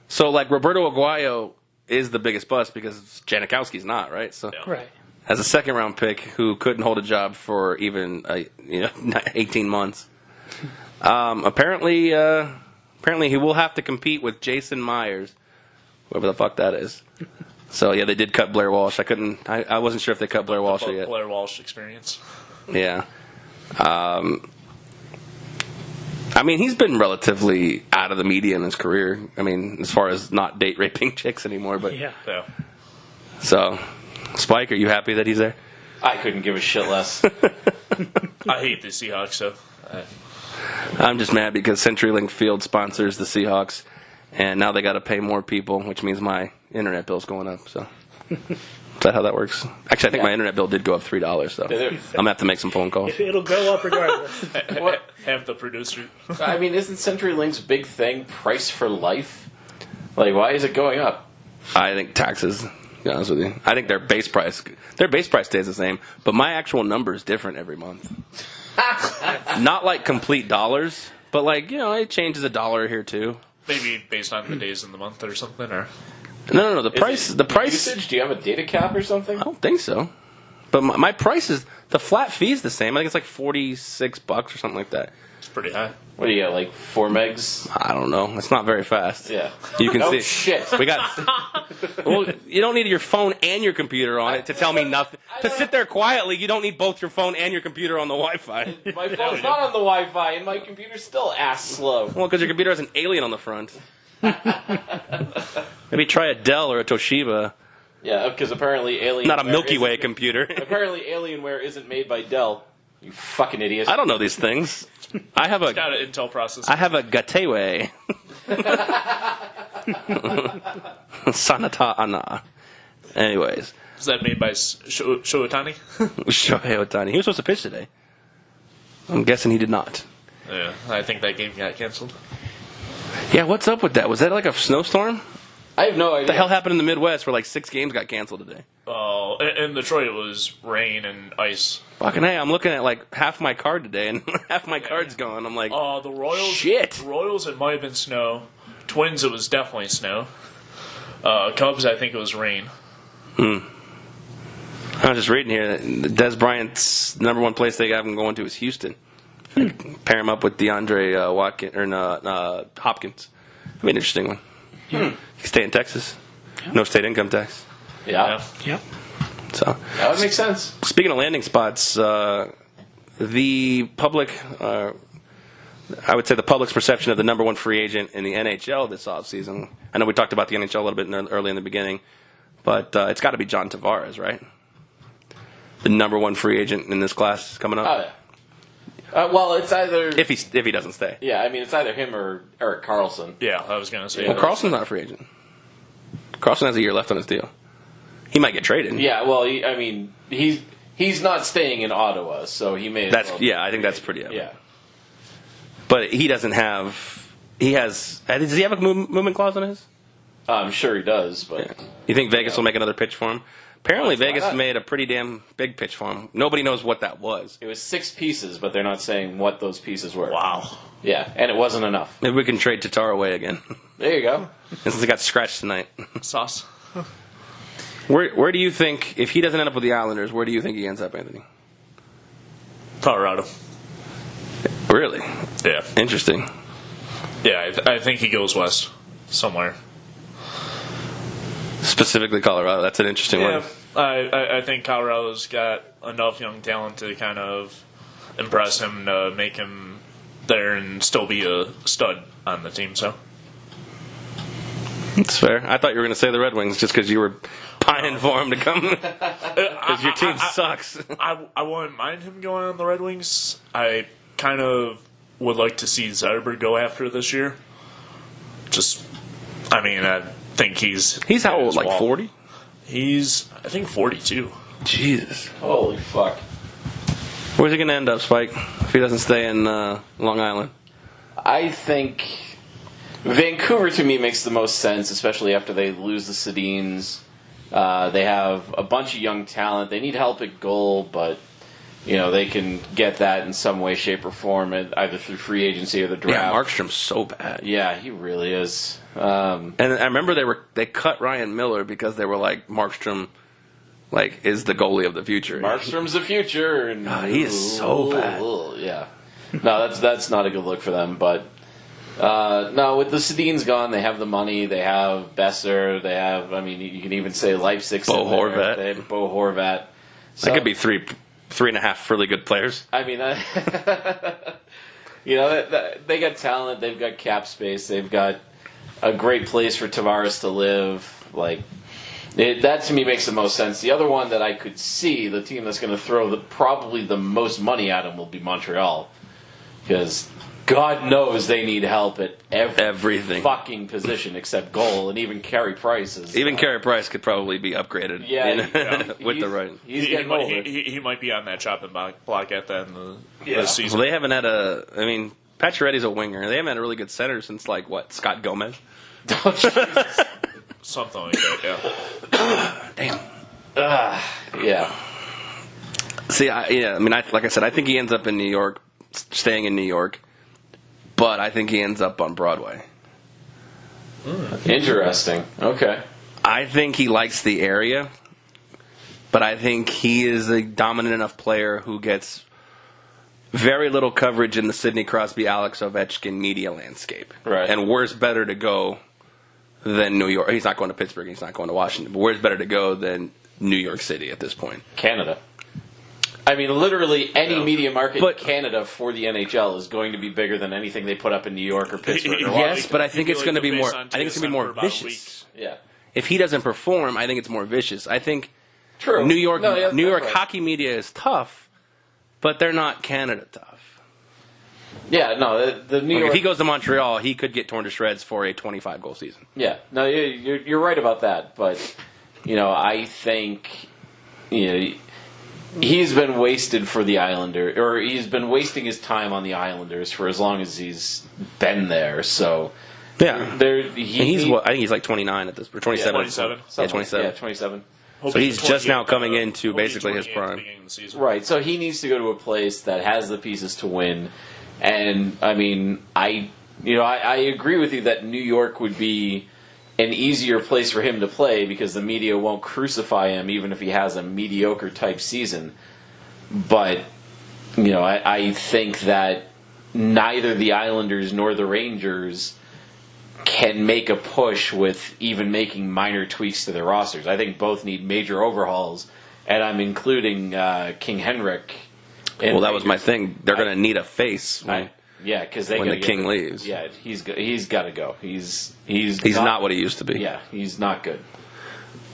So, Roberto Aguayo is the biggest bust because Janikowski's not, right? So, Right. as a second-round pick who couldn't hold a job for even 18 months. Apparently he will have to compete with Jason Myers, whoever the fuck that is. So, yeah, they did cut Blair Walsh. I wasn't sure if they cut Blair Walsh yet. Blair Walsh experience. Yeah. He's been relatively out of the media in his career. As far as not date raping chicks anymore. But Yeah. So, Spike, are you happy that he's there? I couldn't give a shit less. I hate the Seahawks, so. I'm just mad because CenturyLink Field sponsors the Seahawks, and now they got to pay more people, which means my internet bill's going up. So, is that how that works? Actually, I think my internet bill did go up $3, so I'm gonna have to make some phone calls. It'll go up regardless. Have the producer. Isn't CenturyLink's big thing price for life? Why is it going up? I think taxes. To be honest with you, I think their base price stays the same, but my actual number is different every month. Not complete dollars, but it changes $1 here too. Maybe based on the days in the month or something, or No. The price. Usage? Do you have a data cap or something? I don't think so. But my price is the flat fee is the same. I think it's $46 or something like that. pretty high. What do you got, like 4 megs? I don't know. It's not very fast. Yeah. You can Oh, see. shit. We got. Well, you don't need your phone and your computer on it to tell me nothing. To sit there quietly, you don't need both your phone and your computer on the Wi-Fi. My phone's not on the Wi-Fi, and my computer's still ass slow. Well, because your computer has an alien on the front. Maybe try a Dell or a Toshiba. Yeah, because apparently Alienware Not a Milky Way isn't- computer. Apparently Alienware isn't made by Dell. You fucking idiot. I don't know these things. I have Got an Intel processor. I have a Gateway. Sanata Ana. Anyways, Is that made by Shohei Shohei Ohtani. He was supposed to pitch today. I'm guessing he did not. Yeah, I think that game got canceled. Yeah, what's up with that? Was that like a snowstorm? I have no idea. What the hell happened in the Midwest where like 6 games got canceled today? Oh, in Detroit it was rain and ice. Fucking hey, I'm looking at like half my card today and half my card's gone. I'm like, The Royals. Shit. The Royals, it might have been snow. Twins, it was definitely snow. Cubs, I think it was rain. I was just reading here that Dez Bryant's number 1 place they have him going to is Houston. Pair him up with DeAndre Watkins or Hopkins. That'd be an interesting one. He can stay in Texas. No state income tax. Yeah. Yep. So That would make sense. speaking of landing spots, the public, I would say the public's perception of the number 1 free agent in the NHL this offseason. I know we talked about the NHL a little bit early in the beginning, but it's got to be John Tavares, right? The number 1 free agent in this class coming up. Oh, yeah. Well, it's either... If he doesn't stay. Yeah, I mean, it's either him or Erik Karlsson. Yeah, I was gonna say. Well, Carlson's not a free agent. Carlson has a year left on his deal. He might get traded. Yeah, well, he's not staying in Ottawa, so he may... I think that's pretty evident. Yeah. But he doesn't have. He has. Does he have a movement clause on his? I'm sure he does, but... You think Vegas will make another pitch for him? Apparently, Why Vegas not? made a pretty damn big pitch for him. Nobody knows what that was. It was 6 pieces, but they're not saying what those pieces were. Wow. Yeah, and it wasn't enough. Maybe we can trade Tatar away again. There you go. Since he got scratched tonight. Sauce. Where do you think, if he doesn't end up with the Islanders, where do you think he ends up, Anthony? Colorado. Really? Yeah. Interesting. Yeah, I think he goes west somewhere. Specifically Colorado. That's an interesting Yeah, one. I think Colorado's got enough young talent to kind of impress him to make him there and still be a stud on the team. So That's fair. I thought you were going to say the Red Wings just because you were pining for him to come. Because your team sucks. I wouldn't mind him going on the Red Wings. I kind of would like to see Zetterberg go after this year. I think he's He's how old, like wall. 40? He's, I think, 42. Jesus. Holy fuck. Where's he going to end up, Spike, if he doesn't stay in Long Island? I think Vancouver, to me, makes the most sense, especially after they lose the Sedins. They have a bunch of young talent. They need help at goal, but they can get that in some way, shape, or form, either through free agency or the draft. Yeah, Markstrom's so bad. Yeah, he really is. And I remember they cut Ryan Miller because they were like, Markstrom is the goalie of the future. Markstrom's the future. And, God, he is so bad. Yeah. No, that's not a good look for them. But no, with the Sedins gone, they have the money. They have Besser. They have, you can even say Leipzig. Bo Horvat. They have Bo Horvat. So, That could be three and a half really good players. they got talent. They've got cap space. They've got a great place for Tavares to live. That to me makes the most sense. The other one that I could see, the team that's going to throw probably the most money at him will be Montreal, because God knows they need help at Everything. fucking position except goal, and even Carey Price is. Even Carey Price could probably be upgraded. With the right. He's getting older. He might be on that chopping block at the end of the season. Well, they haven't had Pacioretty's a winger. They haven't had a really good center since Scott Gomez. Something like that, yeah. Damn. Yeah. See, like I said, I think he ends up in New York, staying in New York, but I think he ends up on Broadway. Interesting. Okay. I think he likes the area, but I think he is a dominant enough player who gets very little coverage in the Sidney Crosby, Alex Ovechkin media landscape. Right. And where's better to go than New York? He's not going to Pittsburgh. He's not going to Washington. But where's better to go than New York City at this point? Canada. I mean, literally any media market in Canada for the NHL is going to be bigger than anything they put up in New York or Pittsburgh. Or Yes, but I think it's going to be more. I think it's going to be more vicious. Yeah. If he doesn't perform, I think it's more vicious. I think True. New York New York right. hockey media is tough, but they're not Canada tough. Yeah, no, the New York. If he goes to Montreal, he could get torn to shreds for a 25-goal season. Yeah, no, you're right about that. But I think he's been wasted for the Islanders, or he's been wasting his time on the Islanders for as long as he's been there. So Yeah, I think he's like 29 at this, or 27. 27. Yeah, 27. Yeah, 27. So he's just now coming into basically his prime. Right, so he needs to go to a place that has the pieces to win. And I mean, I agree with you that New York would be an easier place for him to play because the media won't crucify him even if he has a mediocre type season. But I think that neither the Islanders nor the Rangers can make a push with even making minor tweaks to their rosters. I think both need major overhauls, and I'm including King Henrik. Well, that was my thing. They're going to need a face when the King leaves. Yeah, he's got to go. He's not what he used to be. Yeah, he's not good.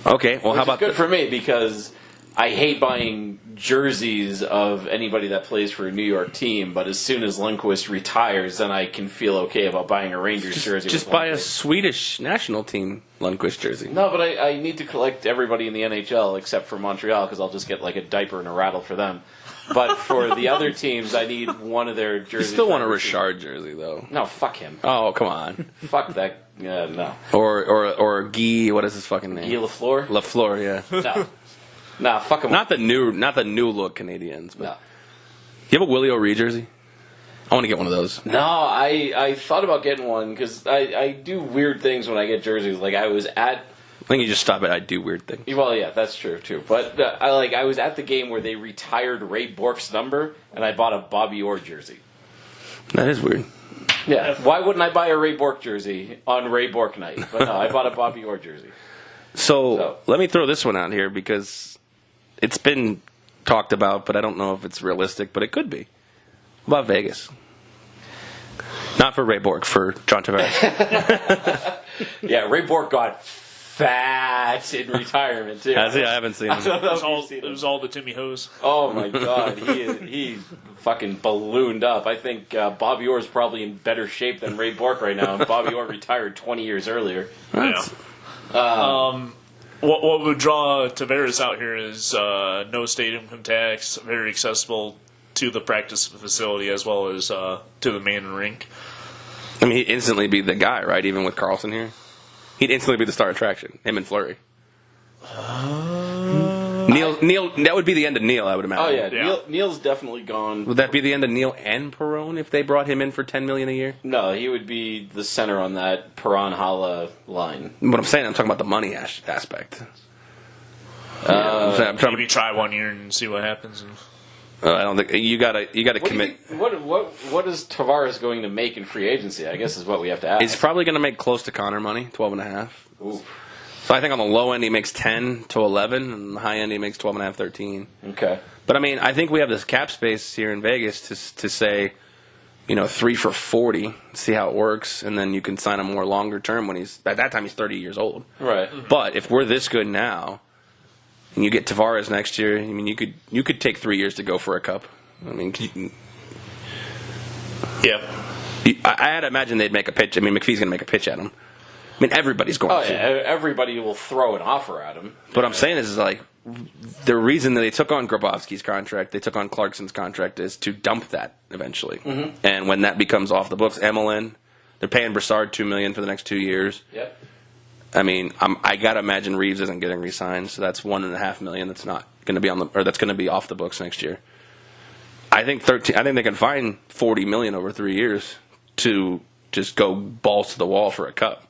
Okay, well, how about good for me because I hate buying jerseys of anybody that plays for a New York team, but as soon as Lundqvist retires, then I can feel okay about buying a Rangers jersey. Just buy a Swedish national team Lundqvist jersey. No, but I need to collect everybody in the NHL except for Montreal because I'll just get like a diaper and a rattle for them. But for the other teams, I need one of their jerseys. You still want a Richard jersey, though. No, fuck him. Oh, come on. Fuck that. No. Or Guy, what is his fucking name? Guy Lafleur? Lafleur, yeah. No. Nah, fuck him. Not the new look Canadians, but no. You have a Willie O'Ree jersey? I want to get one of those. No, I thought about getting one because I do weird things when I get jerseys. Like I was at. I think you just stop it. I do weird things. Well, yeah, that's true too. But I was at the game where they retired Ray Bourque's number, and I bought a Bobby Orr jersey. That is weird. Yeah, why wouldn't I buy a Ray Bourque jersey on Ray Bourque night? But no, I bought a Bobby Orr jersey. So let me throw this one out here because it's been talked about, but I don't know if it's realistic. But it could be. What about Vegas? Not for Ray Bourque, for John Tavares. Yeah, Ray Bourque got fat in retirement too. Has he? I haven't seen him. It was all the Timmy Hose. Oh my God, he fucking ballooned up. I think Bobby Orr is probably in better shape than Ray Bourque right now. And Bobby Orr retired 20 years earlier. Yeah. What would draw Tavares out here is no state income tax, very accessible to the practice facility as well as to the main rink. I mean, he'd instantly be the guy, right? Even with Carlson here, he'd instantly be the star attraction. Him and Fleury. Neil, that would be the end of Neil, I would imagine. Oh yeah. Neil's definitely gone. Would that be the end of Neil and Perron if they brought him in for $10 million a year? No, he would be the center on that Perron-Hala line. What I'm saying, I'm talking about the money aspect. Maybe try 1 year and see what happens. I don't think you gotta commit. What is Tavares going to make in free agency? I guess is what we have to ask. He's probably going to make close to Connor money, 12.5. Ooh. So I think on the low end he makes 10 to 11, and on the high end he makes 12.5, 13. Okay. But I mean, I think we have this cap space here in Vegas to say, 3 for 40, see how it works, and then you can sign him more longer term when at that time he's 30 years old. Right. But if we're this good now, and you get Tavares next year, I mean, you could take 3 years to go for a cup. I mean, yeah. I had to imagine they'd make a pitch. I mean, McPhee's going to make a pitch at him. I mean, everybody's going to. Oh, yeah, everybody will throw an offer at him. What I'm saying is like, the reason that they took on Grabowski's contract, they took on Clarkson's contract, is to dump that eventually. Mm-hmm. And when that becomes off the books, Emelin, they're paying Brassard $2 million for the next 2 years. Yep. I mean, I gotta imagine Reeves isn't getting re-signed, so that's $1.5 million that's not going to be that's going to be off the books next year. I think they can find $40 million over 3 years to just go balls to the wall for a cup.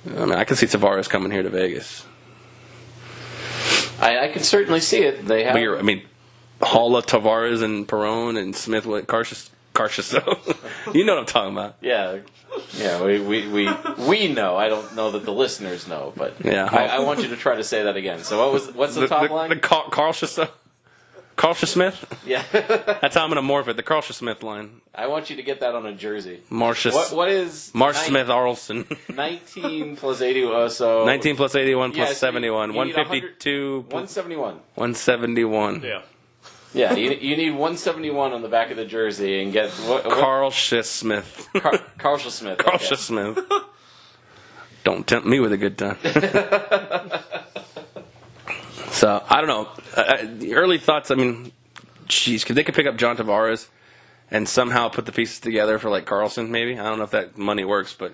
I mean, I can see Tavares coming here to Vegas. I can certainly see it. They have. Halla, Tavares, and Perron, and Smith with Carchasseau. You know what I'm talking about. Yeah. We know. I don't know that the listeners know, but Yeah. I want you to try to say that again. So what's the top line? The Carchasseau. Carlsha Smith? Yeah. That's how I'm going to morph it. The Carlsha Smith line. I want you to get that on a jersey. Marcia. What is Marsh Smith Arlson. 19 plus 80? So 19 plus 81 plus so 71. you need 152. 171. 171. Yeah. Yeah, you need 171 on the back of the jersey and get Carl Smith. Carl Smith. Carl Okay. Smith. Don't tempt me with a good time. So, I don't know. The early thoughts, I mean, geez, they could pick up John Tavares and somehow put the pieces together for, like, Carlson, maybe. I don't know if that money works, but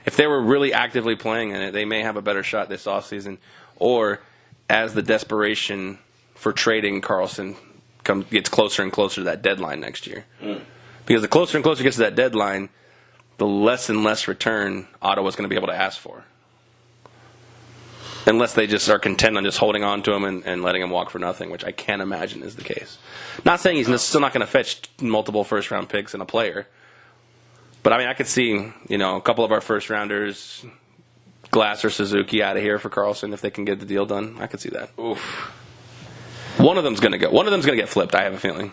if they were really actively playing in it, they may have a better shot this offseason. Or, as the desperation for trading Carlson gets closer and closer to that deadline next year. Because the closer and closer it gets to that deadline, the less and less return Ottawa's going to be able to ask for. Unless they just are content on just holding on to him and letting him walk for nothing, which I can't imagine is the case. Not saying he's still not going to fetch multiple first-round picks and a player. But, I mean, I could see, a couple of our first-rounders, Glass or Suzuki, out of here for Carlson if they can get the deal done. I could see that. Oof. One of them's going to go. One of them's going to get flipped, I have a feeling.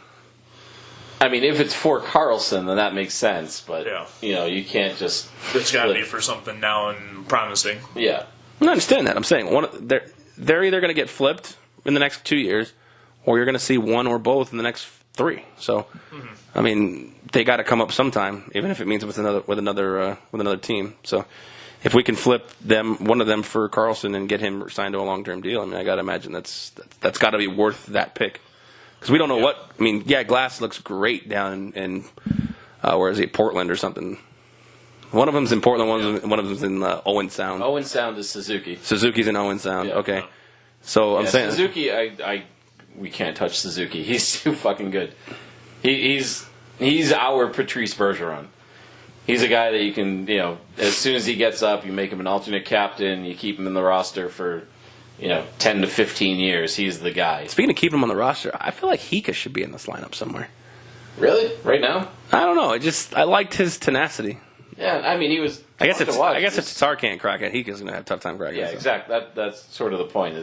I mean, if it's for Carlson, then that makes sense. But, Yeah. You can't just... It's got to be for something now and promising. Yeah. I understand that. I'm saying they're either going to get flipped in the next 2 years, or you're going to see one or both in the next 3. So, I mean, they got to come up sometime, even if it means with another team. So, if we can flip one of them for Carlson and get him signed to a long-term deal, I mean, I got to imagine that's got to be worth that pick. Because we don't know what. I mean, Glass looks great down in where is he, Portland or something. One of them's in Portland, one of them's in Owen Sound. Owen Sound is Suzuki. Suzuki's in Owen Sound. Yeah. Okay. So I'm saying Suzuki, we can't touch Suzuki. He's too fucking good. He's our Patrice Bergeron. He's a guy that you can, as soon as he gets up, you make him an alternate captain, you keep him in the roster for, 10 to 15 years. He's the guy. Speaking of keeping him on the roster, I feel like Hika should be in this lineup somewhere. Really? Right now? I don't know. I liked his tenacity. Yeah, I mean, he was. I guess if Tatar can't crack it, Hika's going to have a tough time cracking it. Yeah, so. exactly. That's sort of the point.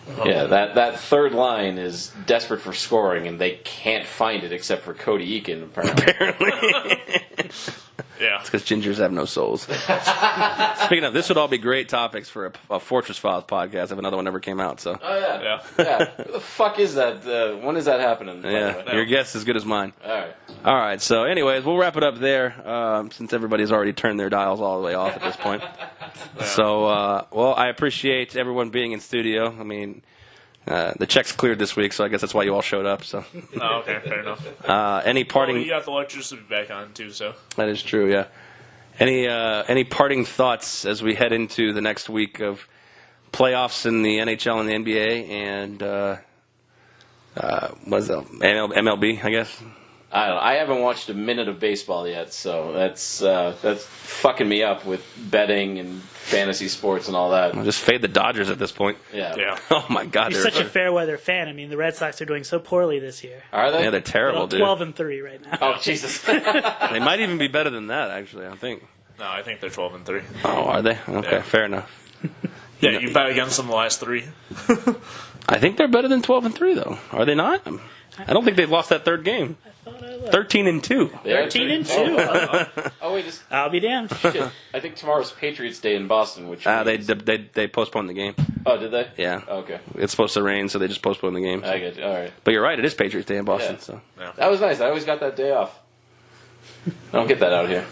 That third line is desperate for scoring, and they can't find it except for Cody Eakin, apparently. Yeah. It's because gingers have no souls. Speaking of, this would all be great topics for a Fortress Files podcast if another one ever came out. So. Oh, yeah. Yeah. Who the fuck is that? When is that happening? by the way? Yeah, your guess is as good as mine. All right. So, anyways, we'll wrap it up there since everybody's already turned their dials all the way off at this point. So, I appreciate everyone being in studio. I mean, the check's cleared this week, so I guess that's why you all showed up. So, Oh, okay, fair enough. any parting? Well, you got the electricity back on too, so. That is true. Yeah. Any parting thoughts as we head into the next week of playoffs in the NHL and the NBA and what is that? MLB, I guess. I don't know. I haven't watched a minute of baseball yet, so that's fucking me up with betting and fantasy sports and all that. I'll just fade the Dodgers at this point. Yeah. Oh my God, You're such a fair weather fan. I mean, the Red Sox are doing so poorly this year. Are they? Yeah, they're terrible, dude. 12-3 right now. Oh, Jesus. They might even be better than that, actually. I think. No, I think they're 12-3. Oh, are they? Okay, Yeah. fair enough. Yeah, you bet against them the last 3. I think they're better than 12-3, though. Are they not? I don't think they've lost that third game. 13-2. 13-2. Oh, wait. I'll be damned. Shit. I think tomorrow's Patriots Day in Boston, which means... They postponed the game. Oh, did they? Yeah. Okay. It's supposed to rain, so they just postponed the game. I get you. All right. But you're right, it is Patriots Day in Boston. Yeah. So That was nice. I always got that day off. I don't get that out here.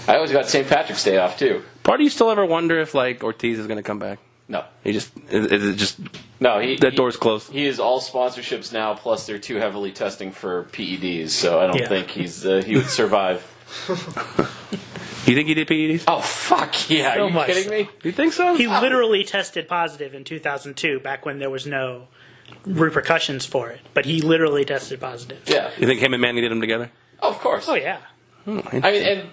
I always got St. Patrick's Day off, too. part of you still ever wonder if like Ortiz is going to come back? No. He just is it just No, that door's closed. He is all sponsorships now, plus they're too heavily testing for PEDs, so I don't think he would survive. You think he did PEDs? Oh, fuck yeah. So Are you much kidding so. me? You think so? He literally tested positive in 2002, back when there was no repercussions for it. But he literally tested positive. Yeah. You think him and Manny did them together? Oh, of course. Oh, yeah. I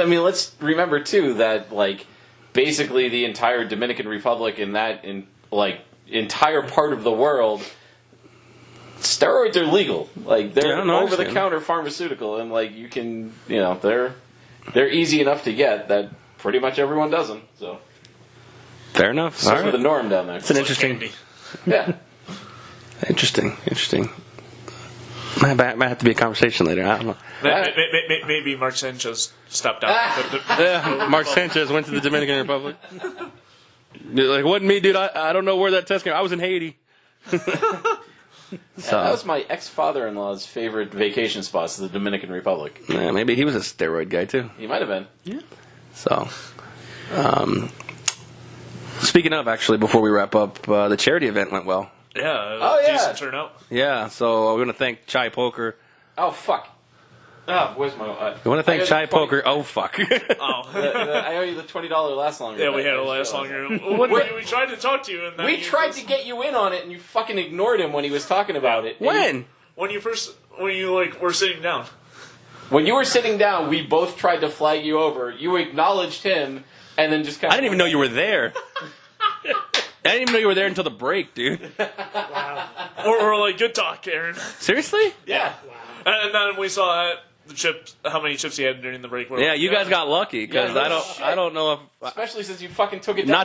mean, let's remember, too, that, like, basically the entire Dominican Republic and that, entire part of the world, steroids are legal. Like they're Yeah, no, I understand. over-the-counter pharmaceutical, and like you can, they're easy enough to get that pretty much everyone does them. So Fair enough. it's All sort of right. the norm down there. It's an interesting. Candy. Yeah. Interesting. Might have to be a conversation later. I don't know. Maybe Mark Sanchez stepped out. Yeah, Mark Sanchez went to the Dominican Republic. Like, wasn't me, dude. I don't know where that test came. I was in Haiti. That was my ex-father-in-law's favorite vacation spots, the Dominican Republic. Yeah, maybe he was a steroid guy too. He might have been. Yeah. So, speaking of, actually, before we wrap up, the charity event went well. Yeah, decent turnout. Yeah, so we want to thank Chai Poker. Oh, fuck. Oh, where's my... We want to thank Chai 20 Poker. Oh, fuck. Oh. I owe you the $20 last longer. Yeah, we had a last longer. We tried to talk to you, and then We tried to get you in on it, and you fucking ignored him when he was talking about it. When? when you were sitting down. When you were sitting down, we both tried to flag you over. You acknowledged him, and then just kind I of... didn't even know you were there. I didn't even know you were there until the break, dude. Wow. Or like, good talk, Aaron. Seriously? Yeah. And then we saw the chips, how many chips he had during the break. Yeah, you guys got lucky because Yeah, no shit. I don't know if Especially since you fucking took it down.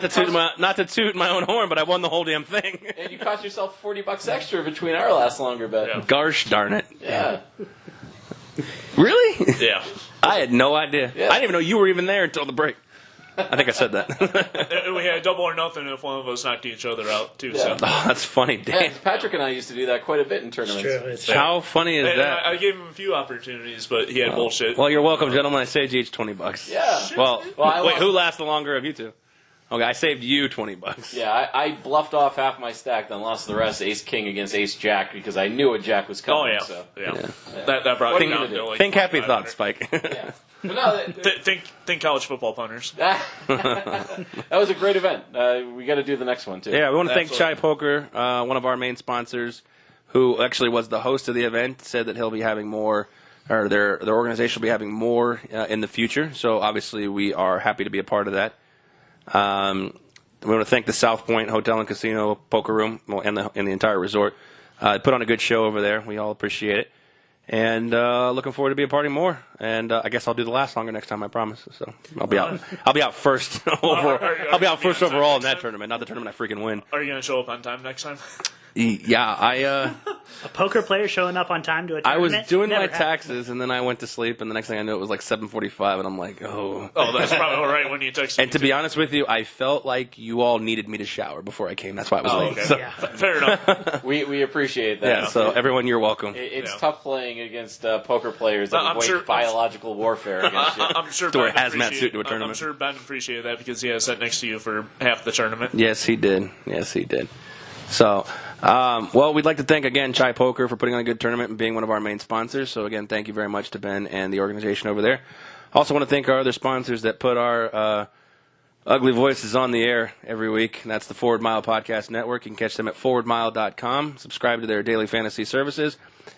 not to toot my own horn, but I won the whole damn thing. And you cost yourself $40 extra between our last longer bet. Yeah. Gosh darn it! Yeah. Really? Yeah. I had no idea. Yeah. I didn't even know you were even there until the break. I think I said that. And we had double or nothing if one of us knocked each other out, too. So. Oh, that's funny. Yeah, Damn. Patrick and I used to do that quite a bit in It's tournaments. true. It's true. How funny is And that? I gave him a few opportunities, but he had bullshit. Well, you're welcome, gentlemen. I saved you each $20. Yeah. Well, I wait, lost. who lasted longer of you two? Okay, I saved you $20. Yeah, I bluffed off half my stack, then lost the rest Ace King against Ace Jack because I knew a Jack was coming. Oh, yeah. So. Yeah. That brought What me are you down gonna do? to like Think happy 500. thoughts, Spike. Yeah. But no, Think college football punters. that was a great event. We got to do the next one too. Yeah, we want to thank Absolutely. Chai Poker, one of our main sponsors, who actually was the host of the event, said that he'll be having more, or their organization will be having more in the future. So obviously we are happy to be a part of that. We want to thank the South Point Hotel and Casino Poker Room and the entire resort. Put on a good show over there. We all appreciate it. And looking forward to be a part of more. And I guess I'll do the last longer next time, I promise. So I'll be out. I'll be out first. I'll be out first overall in that tournament, not the tournament I freaking win. Are you going to show up on time next time? Yeah, A poker player showing up on time to a I was tournament? doing my Never happened. taxes, and then I went to sleep, and the next thing I knew, it was like 7:45, and I'm like, oh. Oh, that's probably all right when you texted And me, to be too. honest with you, I felt like you all needed me to shower before I came. That's why I was Oh, late. okay. So, Yeah. Fair enough. We appreciate that. yeah, so everyone, you're welcome. It's Yeah. tough playing against poker players that I'm wage sure- biological warfare against you. I'm sure To wear Ben hazmat suit to a I'm tournament. sure Ben appreciated that because he has sat next to you for half the tournament. Yes, he did. So, well, we'd like to thank again Chai Poker for putting on a good tournament and being one of our main sponsors. So again, thank you very much to Ben and the organization over there. Also want to thank our other sponsors that put our ugly voices on the air every week. And that's the Forward Mile Podcast Network. You can catch them at forwardmile.com. Subscribe to their daily fantasy services.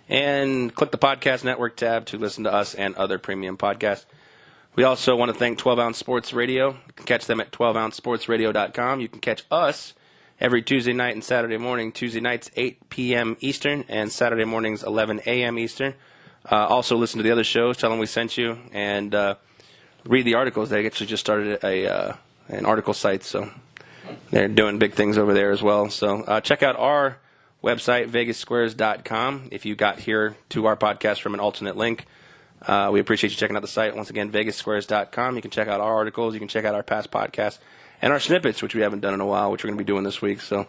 And click the Podcast Network tab to listen to us and other premium podcasts. We also want to thank 12 Ounce Sports Radio. You can catch them at 12ouncesportsradio.com. You can catch us every Tuesday night and Saturday morning. Tuesday nights, 8 p.m. Eastern, and Saturday mornings, 11 a.m. Eastern. Also, listen to the other shows. Tell them we sent you, and read the articles. They actually just started an article site, so they're doing big things over there as well. So check out our website, vegassquares.com, if you got here to our podcast from an alternate link. We appreciate you checking out the site. Once again, vegassquares.com. You can check out our articles. You can check out our past podcasts. And our snippets, which we haven't done in a while, which we're going to be doing this week. So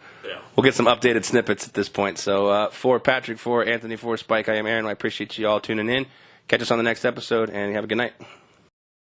we'll get some updated snippets at this point. So for Patrick, for Anthony, for Spike, I am Aaron. I appreciate you all tuning in. Catch us on the next episode, and have a good night.